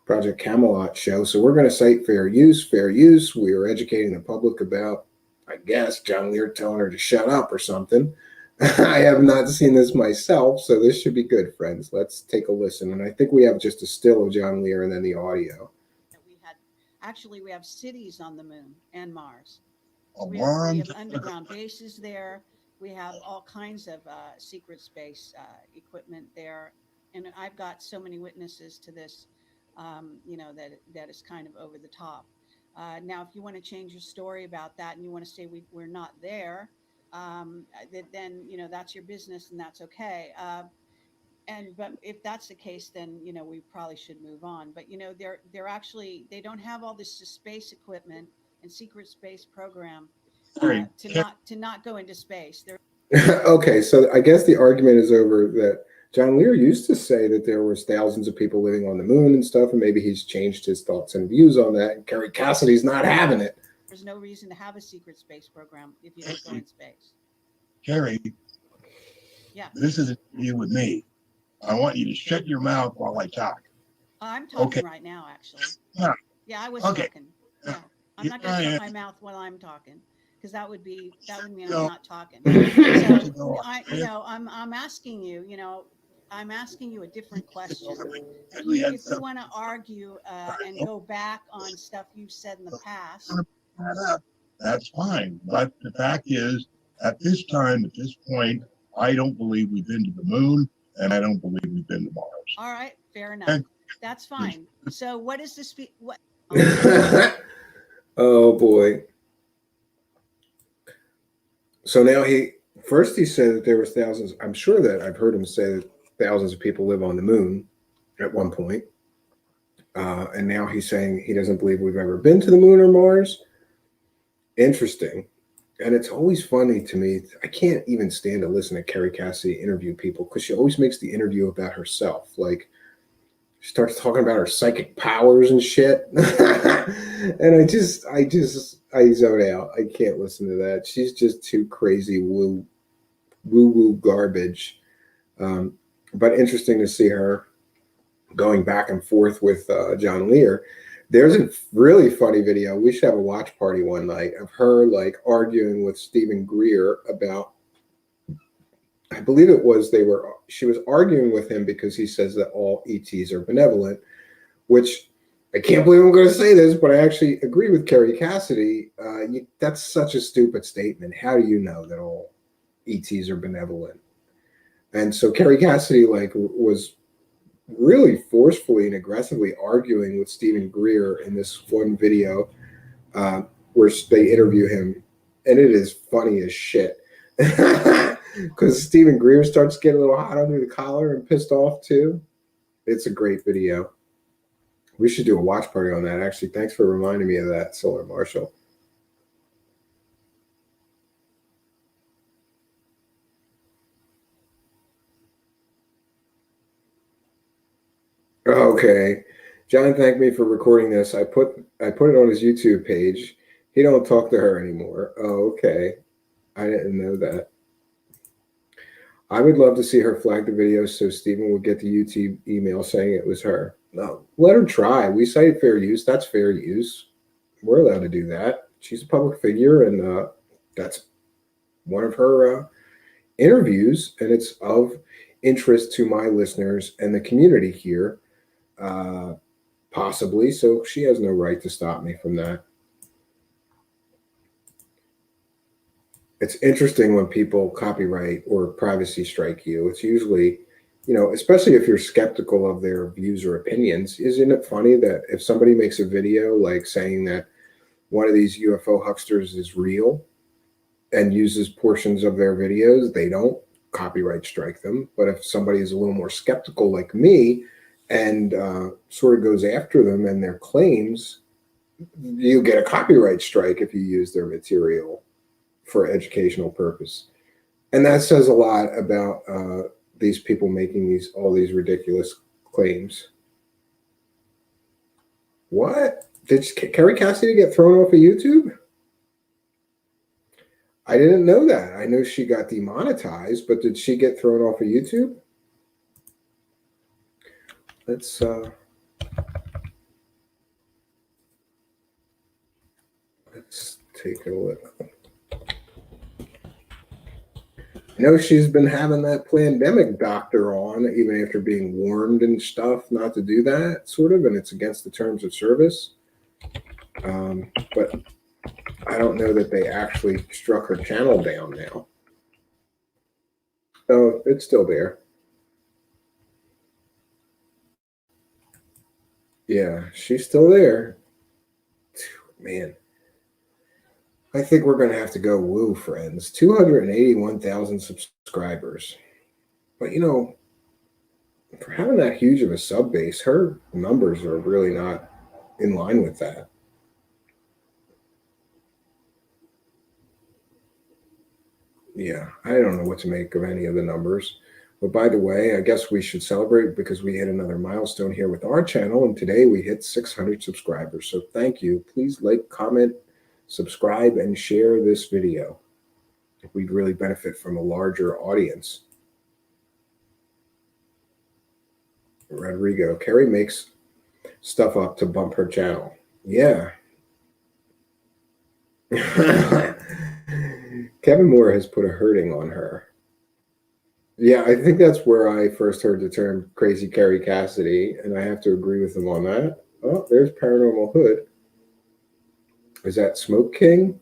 Project Camelot show. So we're going to cite fair use. Fair use. We are educating the public about, I guess, John Lear telling her to shut up or something. I have not seen this myself, so this should be good, friends. Let's take a listen. And I think we have just a still of John Lear and then the audio. We have cities on the moon and Mars. We One. have underground bases there. We have all kinds of secret space equipment there. And I've got so many witnesses to this, that is kind of over the top. Now, if you want to change your story about that and you want to say we're not there, then, that's your business and that's okay. but if that's the case, then we probably should move on. But they're actually, they don't have all this space equipment and secret space program Harry, to not go into space. They're Okay, so I guess the argument is over that John Lear used to say that there was thousands of people living on the moon and stuff, and maybe he's changed his thoughts and views on that. And Kerry Cassidy's not having it. there's no reason to have a secret space program if you don't go in space. Harry, Yeah, this is an interview with me. I want you to shut your mouth while I talk. I'm talking Okay. right now, actually. Yeah. Yeah, I was Okay. talking. Yeah, I'm not going to shut my mouth while I'm talking, because that would mean No. I'm not talking. So No. I'm asking you, I'm asking you a different question. If We you, had if you some- want to argue and go back on stuff you've said in the past, That's fine. But the fact is, at this time, at this point, I don't believe we've been to the moon, and I don't believe we've been to Mars. all right, fair enough. And- That's fine. So what is this? What? Oh boy. So now he said that there was thousands. I'm sure that I've heard him say that thousands of people live on the moon at one point. And now he's saying he doesn't believe we've ever been to the moon or Mars. Interesting. And it's always funny to me. I can't even stand to listen to Kerry Cassidy interview people because she always makes the interview about herself. Like, she starts talking about her psychic powers and shit. And I zone out. I can't listen to that. She's just too crazy woo garbage. But interesting to see her going back and forth with John Lear. There's a really funny video. We should have a watch party one night of her like arguing with Stephen Greer about, I believe it was she was arguing with him because he says that all ETs are benevolent, which I can't believe I'm going to say this, but I actually agree with Kerry Cassidy. That's such a stupid statement. How do you know that all ETs are benevolent? And so Kerry Cassidy was really forcefully and aggressively arguing with Stephen Greer in this one video where they interview him, and it is funny as shit because Stephen Greer starts getting a little hot under the collar and pissed off too. It's a great video. We should do a watch party on that. Actually, thanks for reminding me of that, Solar Marshall. Okay. John thanked me for recording this. I put it on his YouTube page. He don't talk to her anymore. Oh, okay. I didn't know that. I would love to see her flag the video so Stephen would get the YouTube email saying it was her. No, let her try. We cited fair use. That's fair use. We're allowed to do that. She's a public figure, and that's one of her interviews, and it's of interest to my listeners and the community here. Possibly, so she has no right to stop me from that. It's interesting when people copyright or privacy strike you. It's usually, especially if you're skeptical of their views or opinions. Isn't it funny that if somebody makes a video like saying that one of these UFO hucksters is real and uses portions of their videos, they don't copyright strike them. But if somebody is a little more skeptical like me and sort of goes after them and their claims, you get a copyright strike if you use their material for educational purpose. And that says a lot about these people making all these ridiculous claims. What? Did Kerry Cassidy get thrown off of YouTube? I didn't know that. I know she got demonetized, but did she get thrown off of YouTube? Let's take a look. I know she's been having that pandemic doctor on, even after being warned and stuff not to do that, sort of, and it's against the terms of service. But I don't know that they actually struck her channel down now. Oh, it's still there. Yeah, she's still there. Man, I think we're going to have to go woo, friends. 281,000 subscribers. But For having that huge of a sub base, her numbers are really not in line with that. Yeah, I don't know what to make of any of the numbers. But by the way, I guess we should celebrate because we hit another milestone here with our channel. And today we hit 600 subscribers. So thank you. Please like, comment, subscribe, and share this video. We'd really benefit from a larger audience. Rodrigo, Carrie makes stuff up to bump her channel. Yeah. Kevin Moore has put a hurting on her. Yeah, I think that's where I first heard the term Crazy Carrie Cassidy, and I have to agree with him on that. Oh, there's Paranormal Hood. Is that Smoke King?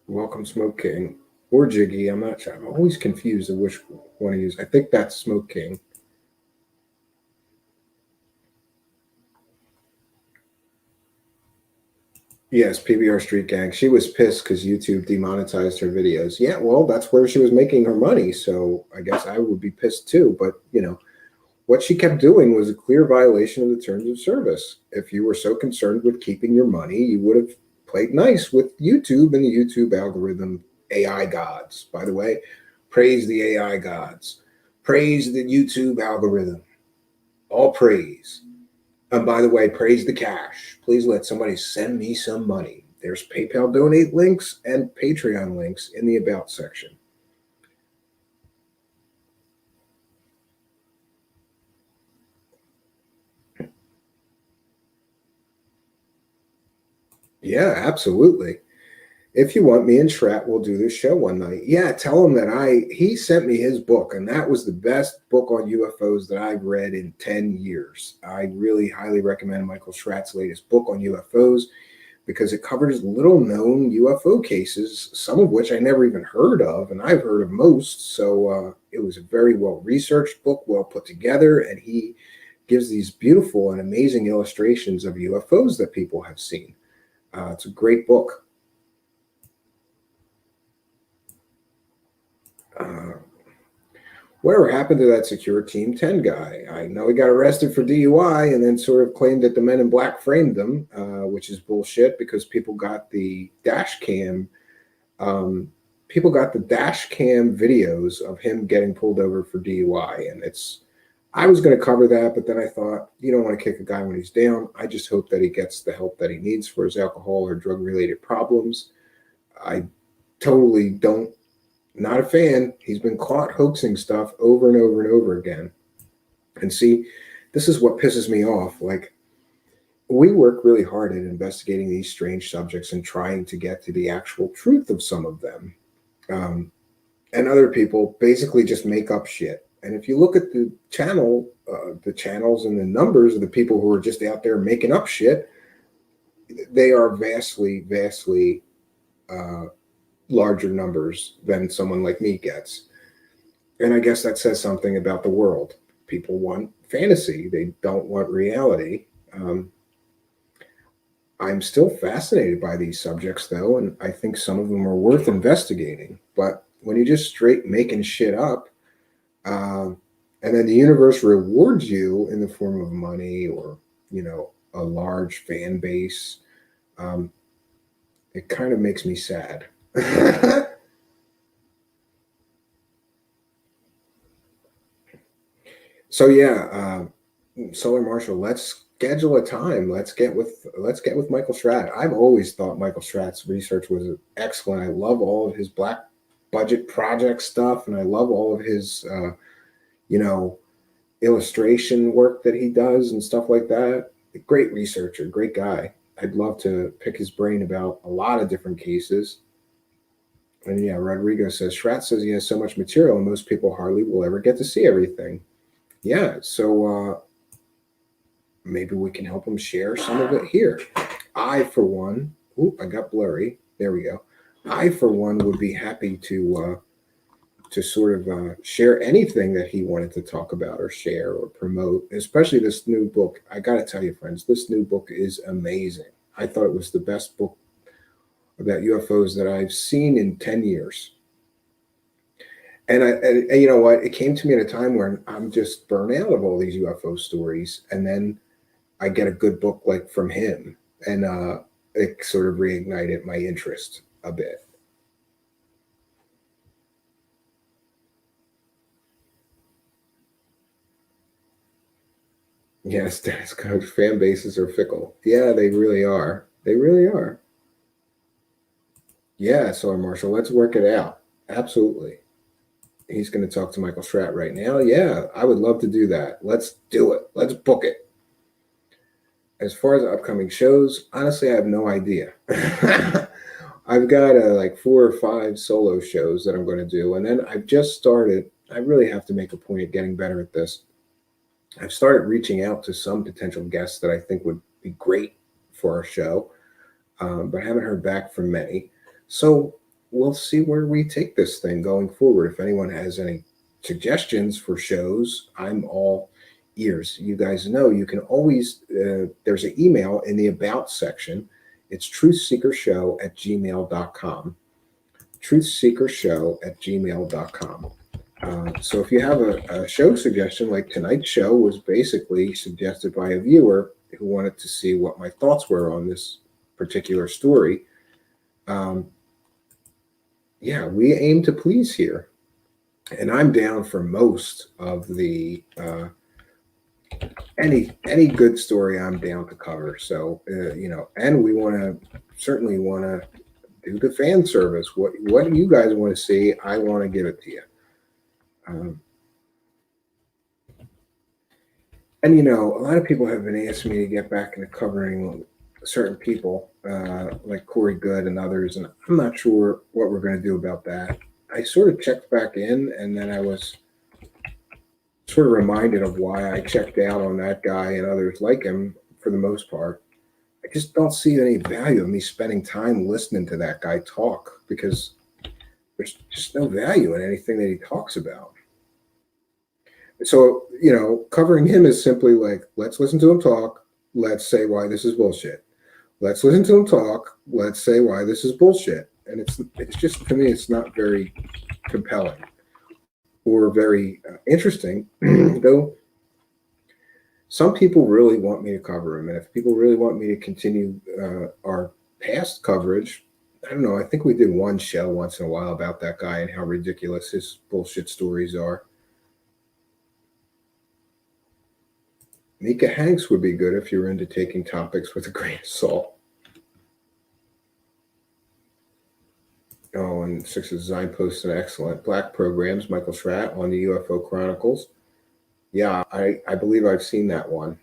Welcome, Smoke King. Or Jiggy, I'm not sure. I'm always confused of which one to use. I think that's Smoke King. Yes, PBR Street Gang. She was pissed because YouTube demonetized her videos. Yeah, well, that's where she was making her money, so I guess I would be pissed too. But, you know, what she kept doing was a clear violation of the terms of service. If you were so concerned with keeping your money, you would have played nice with YouTube and the YouTube algorithm AI gods. By the way, praise the AI gods. Praise the YouTube algorithm. All praise. And by the way, praise the cash. Please let somebody send me some money. There's PayPal donate links and Patreon links in the About section. Yeah, absolutely. If you want, me and Shrat will do this show one night. Yeah, tell him that he sent me his book, and that was the best book on UFOs that I've read in 10 years. I really highly recommend Michael Schratt's latest book on UFOs because it covers little known UFO cases, some of which I never even heard of, and I've heard of most. So it was a very well researched book, well put together, and he gives these beautiful and amazing illustrations of UFOs that people have seen. It's a great book. Whatever happened to that Secure Team 10 guy? I know he got arrested for DUI and then sort of claimed that the men in black framed him, which is bullshit because people got the dash cam. People got the dash cam videos of him getting pulled over for DUI. And I was going to cover that, but then I thought, you don't want to kick a guy when he's down. I just hope that he gets the help that he needs for his alcohol or drug related problems. I totally don't. Not a fan. He's been caught hoaxing stuff over and over and over again. And see, this is what pisses me off. Like, we work really hard at investigating these strange subjects and trying to get to the actual truth of some of them. And other people basically just make up shit. And if you look at the channels and the numbers of the people who are just out there making up shit, they are vastly, vastly larger numbers than someone like me gets. And I guess that says something about the world. People want fantasy. They don't want reality. I'm still fascinated by these subjects, though, and I think some of them are worth investigating. But when you just straight making shit up, and then the universe rewards you in the form of money or, you know, a large fan base, it kind of makes me sad. So yeah, Solar Marshall, let's schedule a time. Let's get with Michael Schratt. I've always thought Michael Schratt's research was excellent. I love all of his black budget project stuff, and I love all of his you know, illustration work that he does and stuff like that. Great researcher, great guy. I'd love to pick his brain about a lot of different cases. And yeah, Rodrigo says, Schratt says he has so much material and most people hardly will ever get to see everything. Yeah, so maybe we can help him share some of it here. I, for one, I got blurry. There we go. I, for one, would be happy to sort of share anything that he wanted to talk about or share or promote, especially this new book. I got to tell you, friends, this new book is amazing. I thought it was the best book about UFOs that I've seen in 10 years. And you know what? It came to me at a time where I'm just burnt out of all these UFO stories, and then I get a good book like from him, and it sort of reignited my interest a bit. Yes, Dennis Coach fan bases are fickle. Yeah, they really are. They really are. Yeah, so Marshall, let's work it out. Absolutely. He's going to talk to Michael Stratt right now. Yeah, I would love to do that. Let's do it. Let's book it. As far as upcoming shows, honestly, I have no idea. I've got like 4 or 5 solo shows that I'm going to do. And then I've just started. I really have to make a point of getting better at this. I've started reaching out to some potential guests that I think would be great for our show, but I haven't heard back from many. So we'll see where we take this thing going forward. If anyone has any suggestions for shows, I'm all ears. You guys know you can always, there's an email in the About section. It's truthseekershow@gmail.com. Truthseekershow@gmail.com. So if you have a show suggestion, like tonight's show was basically suggested by a viewer who wanted to see what my thoughts were on this particular story. Yeah, we aim to please here. And I'm down for most of the any good story I'm down to cover. So and we certainly want to do the fan service. What you guys want to see, I want to give it to you. And a lot of people have been asking me to get back into covering certain people, like Corey Good and others, and I'm not sure what we're going to do about that. I sort of checked back in, and then I was sort of reminded of why I checked out on that guy and others like him for the most part. I just don't see any value in me spending time listening to that guy talk, because there's just no value in anything that he talks about. So, covering him is simply like, let's listen to him talk. Let's say why this is bullshit. Let's listen to him talk. Let's say why this is bullshit. And it's just, to me, it's not very compelling or very interesting, though some people really want me to cover him. And if people really want me to continue our past coverage, I don't know. I think we did one show once in a while about that guy and how ridiculous his bullshit stories are. Mika Hanks would be good if you were into taking topics with a grain of salt. Oh, and Six's design posts an excellent Black programs, Michael Stratt on the UFO Chronicles. Yeah, I believe I've seen that one.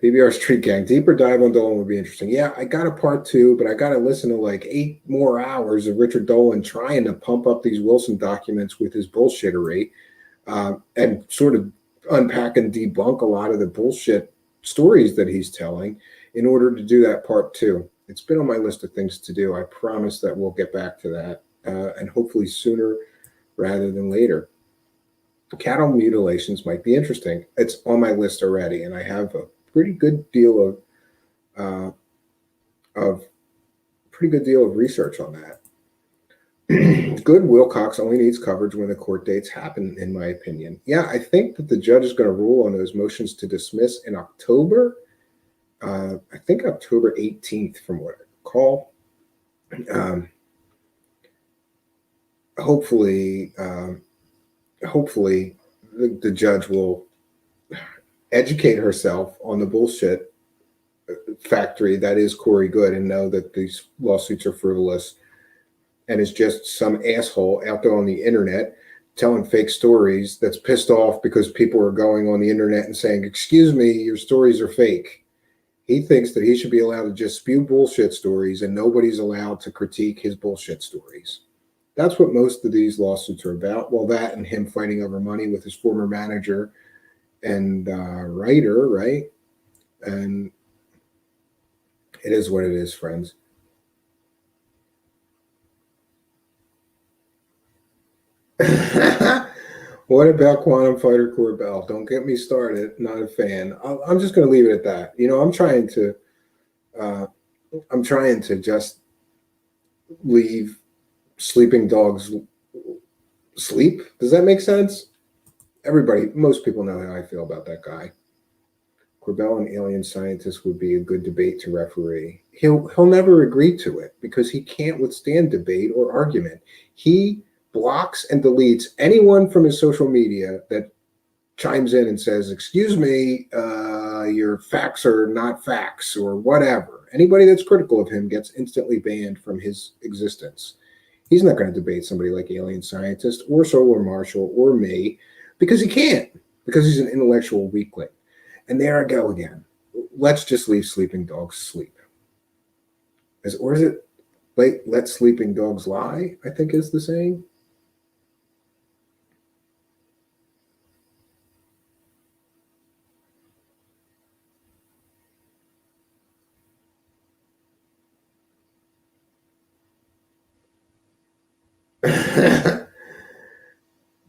PBR Street Gang, deeper dive on Dolan would be interesting. Yeah, I got a part 2, but I got to listen to like 8 more hours of Richard Dolan trying to pump up these Wilson documents with his bullshittery. And sort of unpack and debunk a lot of the bullshit stories that he's telling in order to do that part 2. It's been on my list of things to do. I promise that we'll get back to that, and hopefully sooner rather than later. Cattle mutilations might be interesting. It's on my list already, and I have a pretty good deal of research on that. Good Wilcox only needs coverage when the court dates happen, in my opinion. Yeah, I think that the judge is going to rule on those motions to dismiss in October. I think October 18th, from what I recall. Hopefully, the judge will educate herself on the bullshit factory that is Corey Good and know that these lawsuits are frivolous. And it's just some asshole out there on the internet telling fake stories that's pissed off because people are going on the internet and saying, excuse me, your stories are fake. He thinks that he should be allowed to just spew bullshit stories and nobody's allowed to critique his bullshit stories. That's what most of these lawsuits are about. Well, that and him fighting over money with his former manager and writer, right? And it is what it is, friends. What about Quantum Fighter Corbell? Don't get me started. Not a fan. I'm just going to leave it at that. I'm trying to just leave sleeping dogs sleep. Does that make sense? Most people know how I feel about that guy. Corbell and alien scientist would be a good debate to referee. He'll never agree to it because he can't withstand debate or argument. He blocks and deletes anyone from his social media that chimes in and says, excuse me, your facts are not facts or whatever. Anybody that's critical of him gets instantly banned from his existence. He's not going to debate somebody like Alien Scientist or Solar Marshall or me because he can't, because he's an intellectual weakling. And there I go again. Let's just leave sleeping dogs sleep. Or is it let sleeping dogs lie, I think is the saying.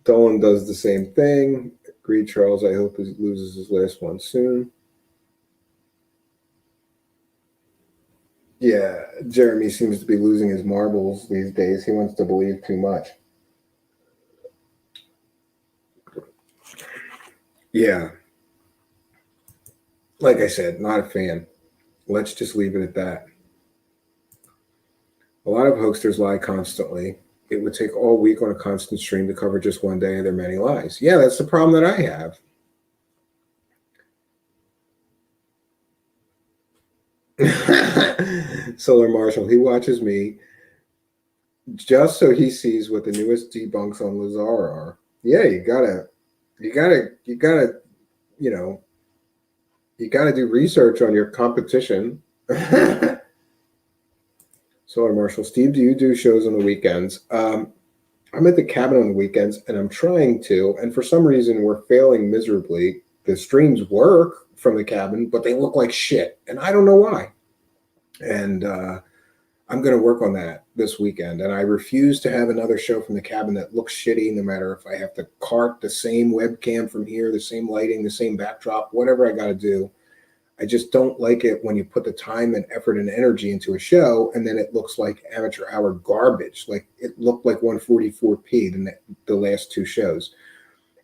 Dolan does the same thing. Agreed, Charles. I hope he loses his last one soon. Yeah, Jeremy seems to be losing his marbles these days. He wants to believe too much. Yeah. Like I said, not a fan. Let's just leave it at that. A lot of hoaxers lie constantly. It would take all week on a constant stream to cover just one day of their many lies. Yeah, that's the problem that I have. Solar Marshall, he watches me just so he sees what the newest debunks on Lazar are. Yeah, you gotta, you gotta do research on your competition. Solar Marshall, Steve, do you do shows on the weekends? I'm at the cabin on the weekends, and I'm trying to, and for some reason we're failing miserably. The streams work from the cabin, but they look like shit, and I don't know why. And I'm going to work on that this weekend. And I refuse to have another show from the cabin that looks shitty, no matter if I have to cart the same webcam from here, the same lighting, the same backdrop, whatever I got to do. I just don't like it when you put the time and effort and energy into a show and then it looks like amateur hour garbage. Like it looked like 144p the last two shows.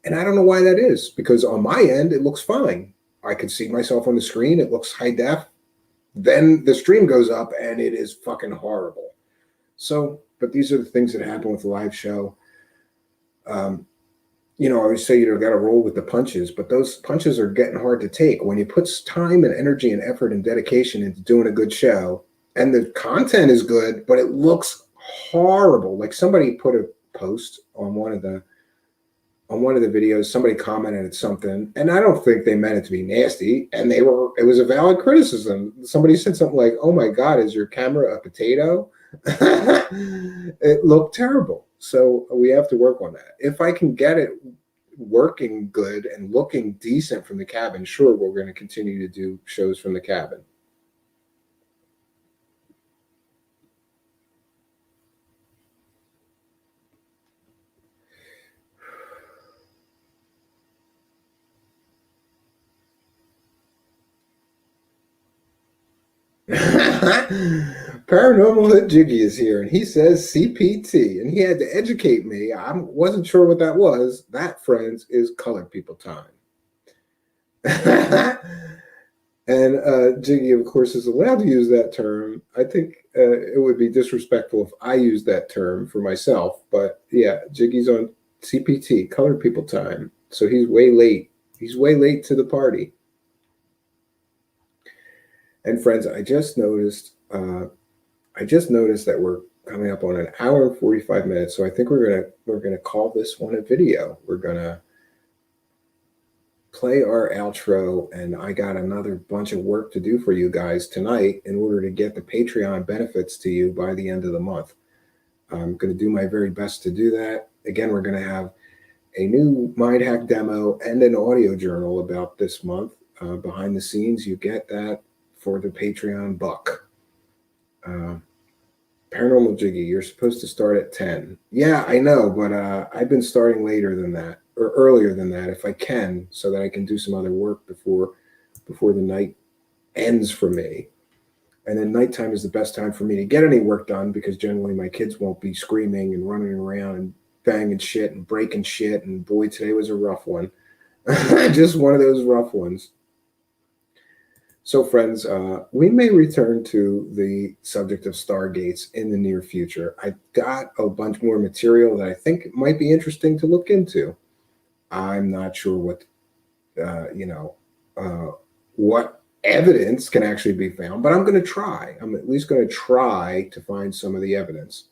And I don't know why that is, because on my end, it looks fine. I can see myself on the screen. It looks high def. Then the stream goes up and it is fucking horrible. So, but these are the things that happen with a live show. I always say you got to roll with the punches, but those punches are getting hard to take. When you put time and energy and effort and dedication into doing a good show, and the content is good, but it looks horrible. Like somebody put a post on one of the videos, somebody commented at something, and I don't think they meant it to be nasty, and it was a valid criticism. Somebody said something like, "Oh my God, is your camera a potato?" It looked terrible. So we have to work on that. If I can get it working good and looking decent from the cabin, sure, we're going to continue to do shows from the cabin. Paranormal Hit Jiggy is here, and he says CPT, and he had to educate me. I wasn't sure what that was. That, friends, is colored people time. And Jiggy, of course, is allowed to use that term. I think it would be disrespectful if I used that term for myself. But yeah, Jiggy's on CPT, colored people time. So he's way late. He's way late to the party. And friends, I just noticed that we're coming up on an hour and 45 minutes. So I think we're gonna call this one a video. We're gonna play our outro, and I got another bunch of work to do for you guys tonight in order to get the Patreon benefits to you by the end of the month. I'm going to do my very best to do that. Again, we're going to have a new Mind Hack demo and an audio journal about this month. Behind the scenes, you get that for the Patreon buck. Paranormal Jiggy, you're supposed to start at 10. Yeah, I know, but I've been starting later than that, or earlier than that if I can, so that I can do some other work before the night ends for me. And then nighttime is the best time for me to get any work done because generally my kids won't be screaming and running around and banging shit and breaking shit. And boy, today was a rough one. Just one of those rough ones. So, friends, we may return to the subject of Stargates in the near future. I've got a bunch more material that I think might be interesting to look into. I'm not sure what, what evidence can actually be found, but I'm going to try. I'm at least going to try to find some of the evidence.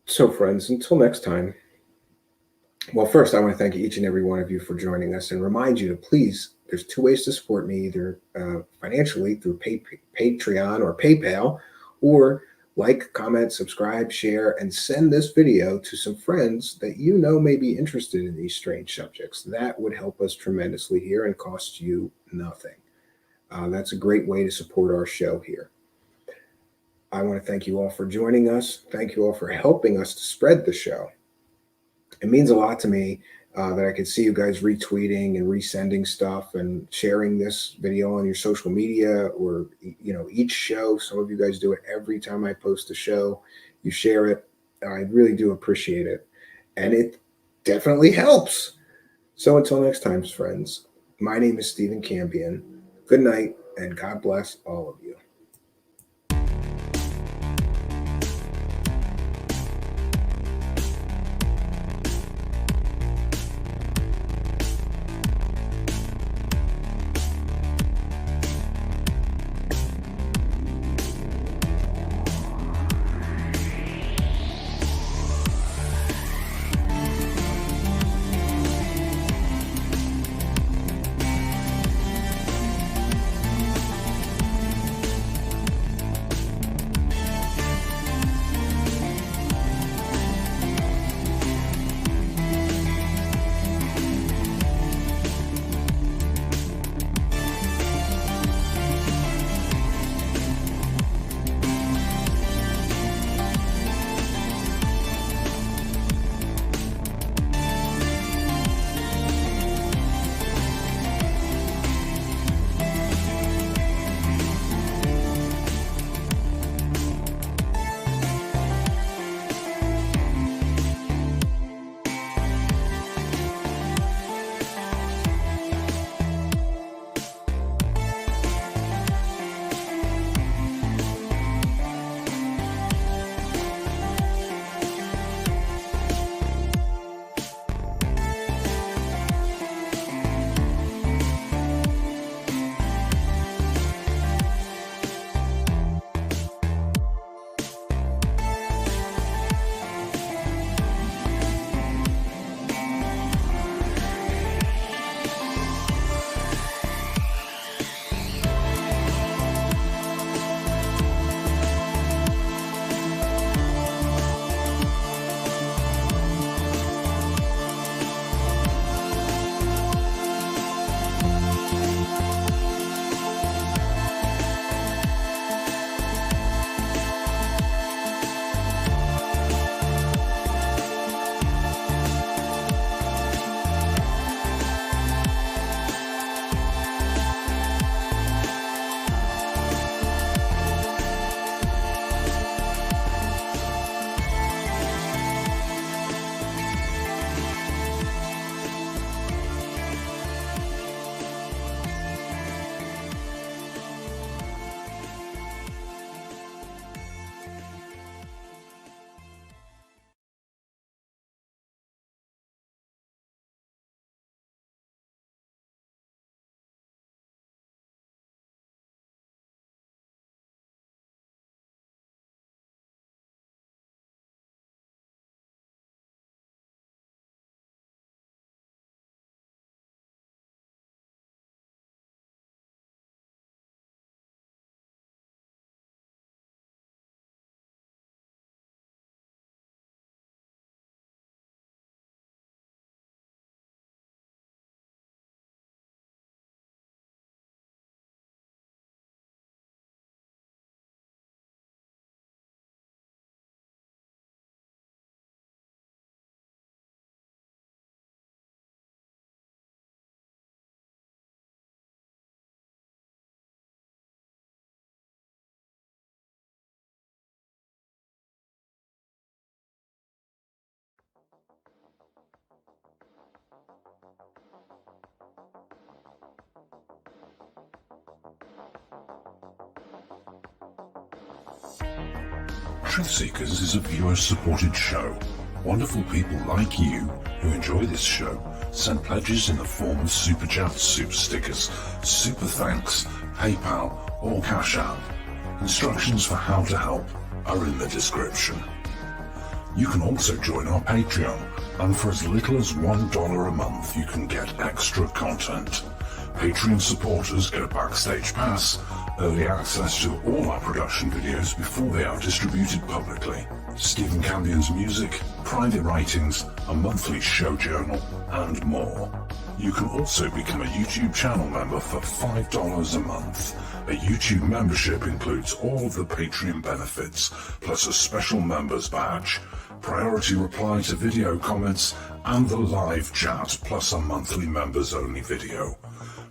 So, friends, until next time. Well, first, I want to thank each and every one of you for joining us and remind you to please, there's two ways to support me, either financially through Patreon or PayPal, or like, comment, subscribe, share, and send this video to some friends that you know may be interested in these strange subjects. That would help us tremendously here and cost you nothing. That's a great way to support our show here. I want to thank you all for joining us. Thank you all for helping us to spread the show. It means a lot to me that I can see you guys retweeting and resending stuff and sharing this video on your social media or, each show. Some of you guys do it every time I post a show. You share it. I really do appreciate it. And it definitely helps. So until next time, friends, my name is Stephen Campion. Good night, and God bless all of you. Truthseekers is a viewer-supported show. Wonderful people like you who enjoy this show send pledges in the form of super chats, super stickers, super thanks, PayPal, or Cash App. Instructions for how to help are in the description. You can also join our Patreon, and for as little as $1 a month you can get extra content. Patreon supporters get a backstage pass, early access to all our production videos before they are distributed publicly, Stephen Campion's music, private writings, a monthly show journal, and more. You can also become a YouTube channel member for $5 a month. A YouTube membership includes all of the Patreon benefits, plus a special members badge, priority reply to video comments, and the live chat, plus a monthly members only video.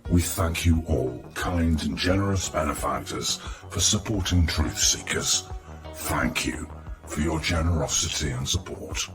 We thank you all, kind and generous benefactors, for supporting Truthseekers. Thank you for your generosity and support.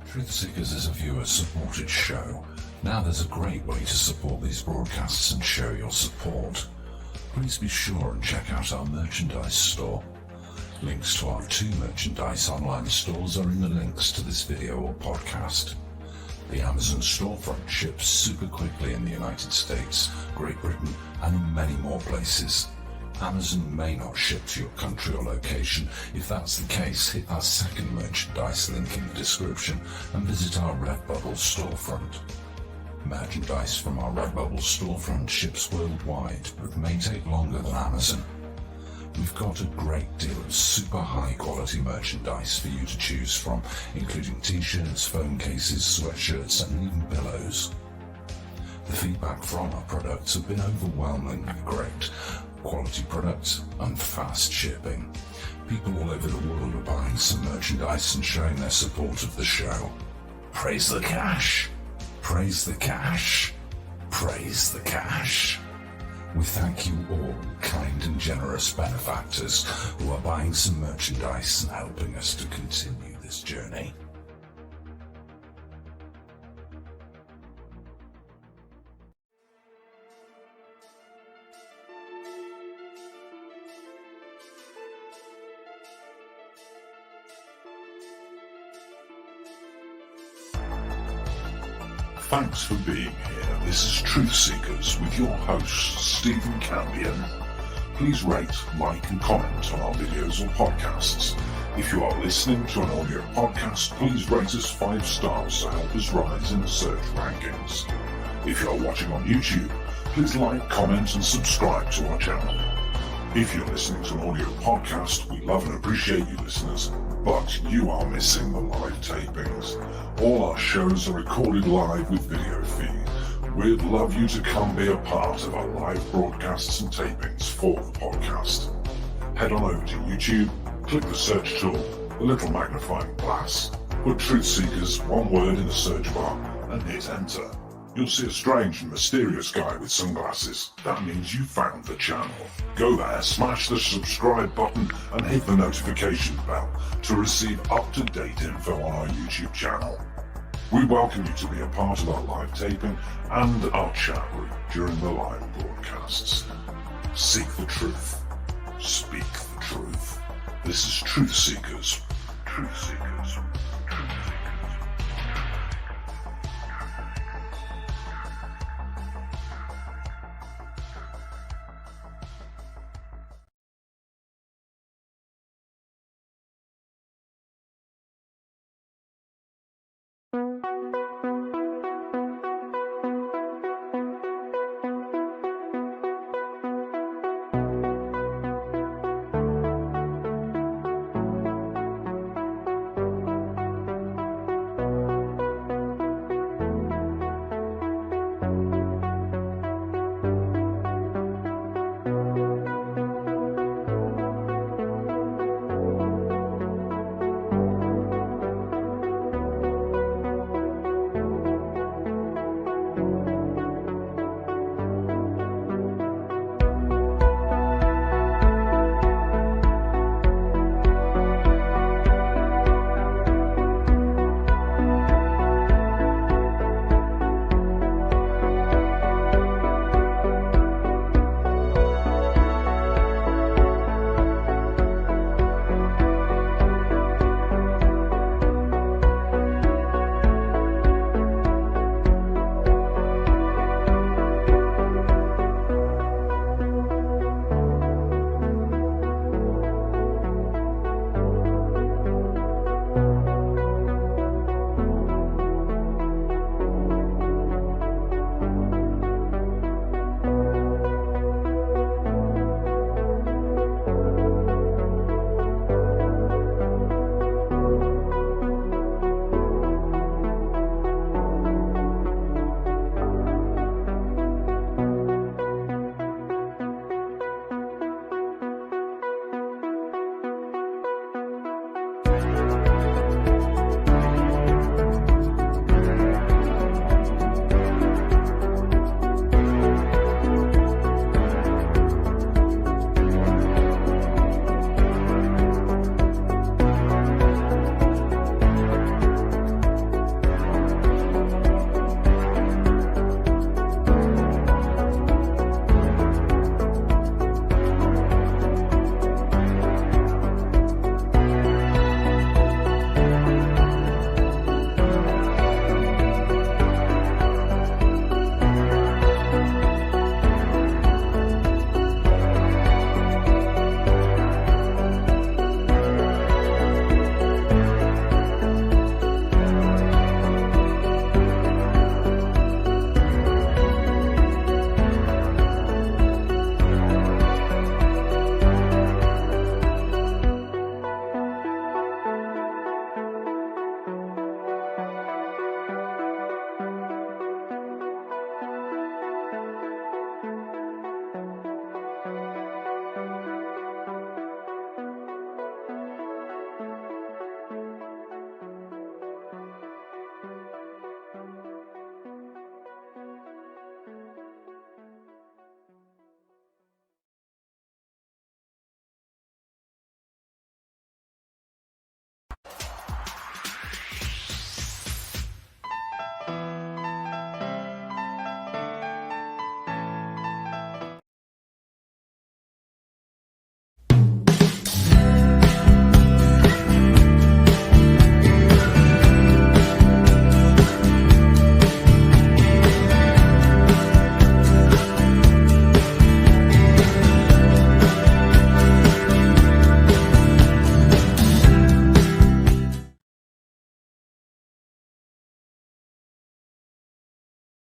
Truthseekers is a viewer-supported show. Now there's a great way to support these broadcasts and show your support. Please be sure and check out our merchandise store. Links to our 2 merchandise online stores are in the links to this video or podcast. The Amazon storefront ships super quickly in the United States, Great Britain, and in many more places. Amazon may not ship to your country or location. If that's the case, hit our second merchandise link in the description and visit our Redbubble storefront. Merchandise from our Redbubble storefront ships worldwide, but may take longer than Amazon. We've got a great deal of super high quality merchandise for you to choose from, including t-shirts, phone cases, sweatshirts, and even pillows. The feedback from our products have been overwhelmingly great. Quality products and fast shipping. People all over the world are buying some merchandise and showing their support of the show. Praise the cash! Praise the cash! Praise the cash! We thank you all, kind and generous benefactors, who are buying some merchandise and helping us to continue this journey. Thanks for being here. This is Truthseekers with your host, Stephen Campion. Please rate, like and comment on our videos or podcasts. If you are listening to an audio podcast, please rate us 5 stars to help us rise in the search rankings. If you are watching on YouTube, please like, comment and subscribe to our channel. If you're listening to an audio podcast, we love and appreciate you listeners, but you are missing the live tapings. All our shows are recorded live with video feed. We'd love you to come be a part of our live broadcasts and tapings for the podcast. Head on over to YouTube, click the search tool, the little magnifying glass, put Truthseekers, one word in the search bar, and hit enter. You'll see a strange and mysterious guy with sunglasses. That means you found the channel. Go there, smash the subscribe button and hit the notification bell to receive up-to-date info on our YouTube channel. We welcome you to be a part of our live taping and our chat room during the live broadcasts. Seek the truth. Speak the truth. This is Truthseekers. Truthseekers. Thank you.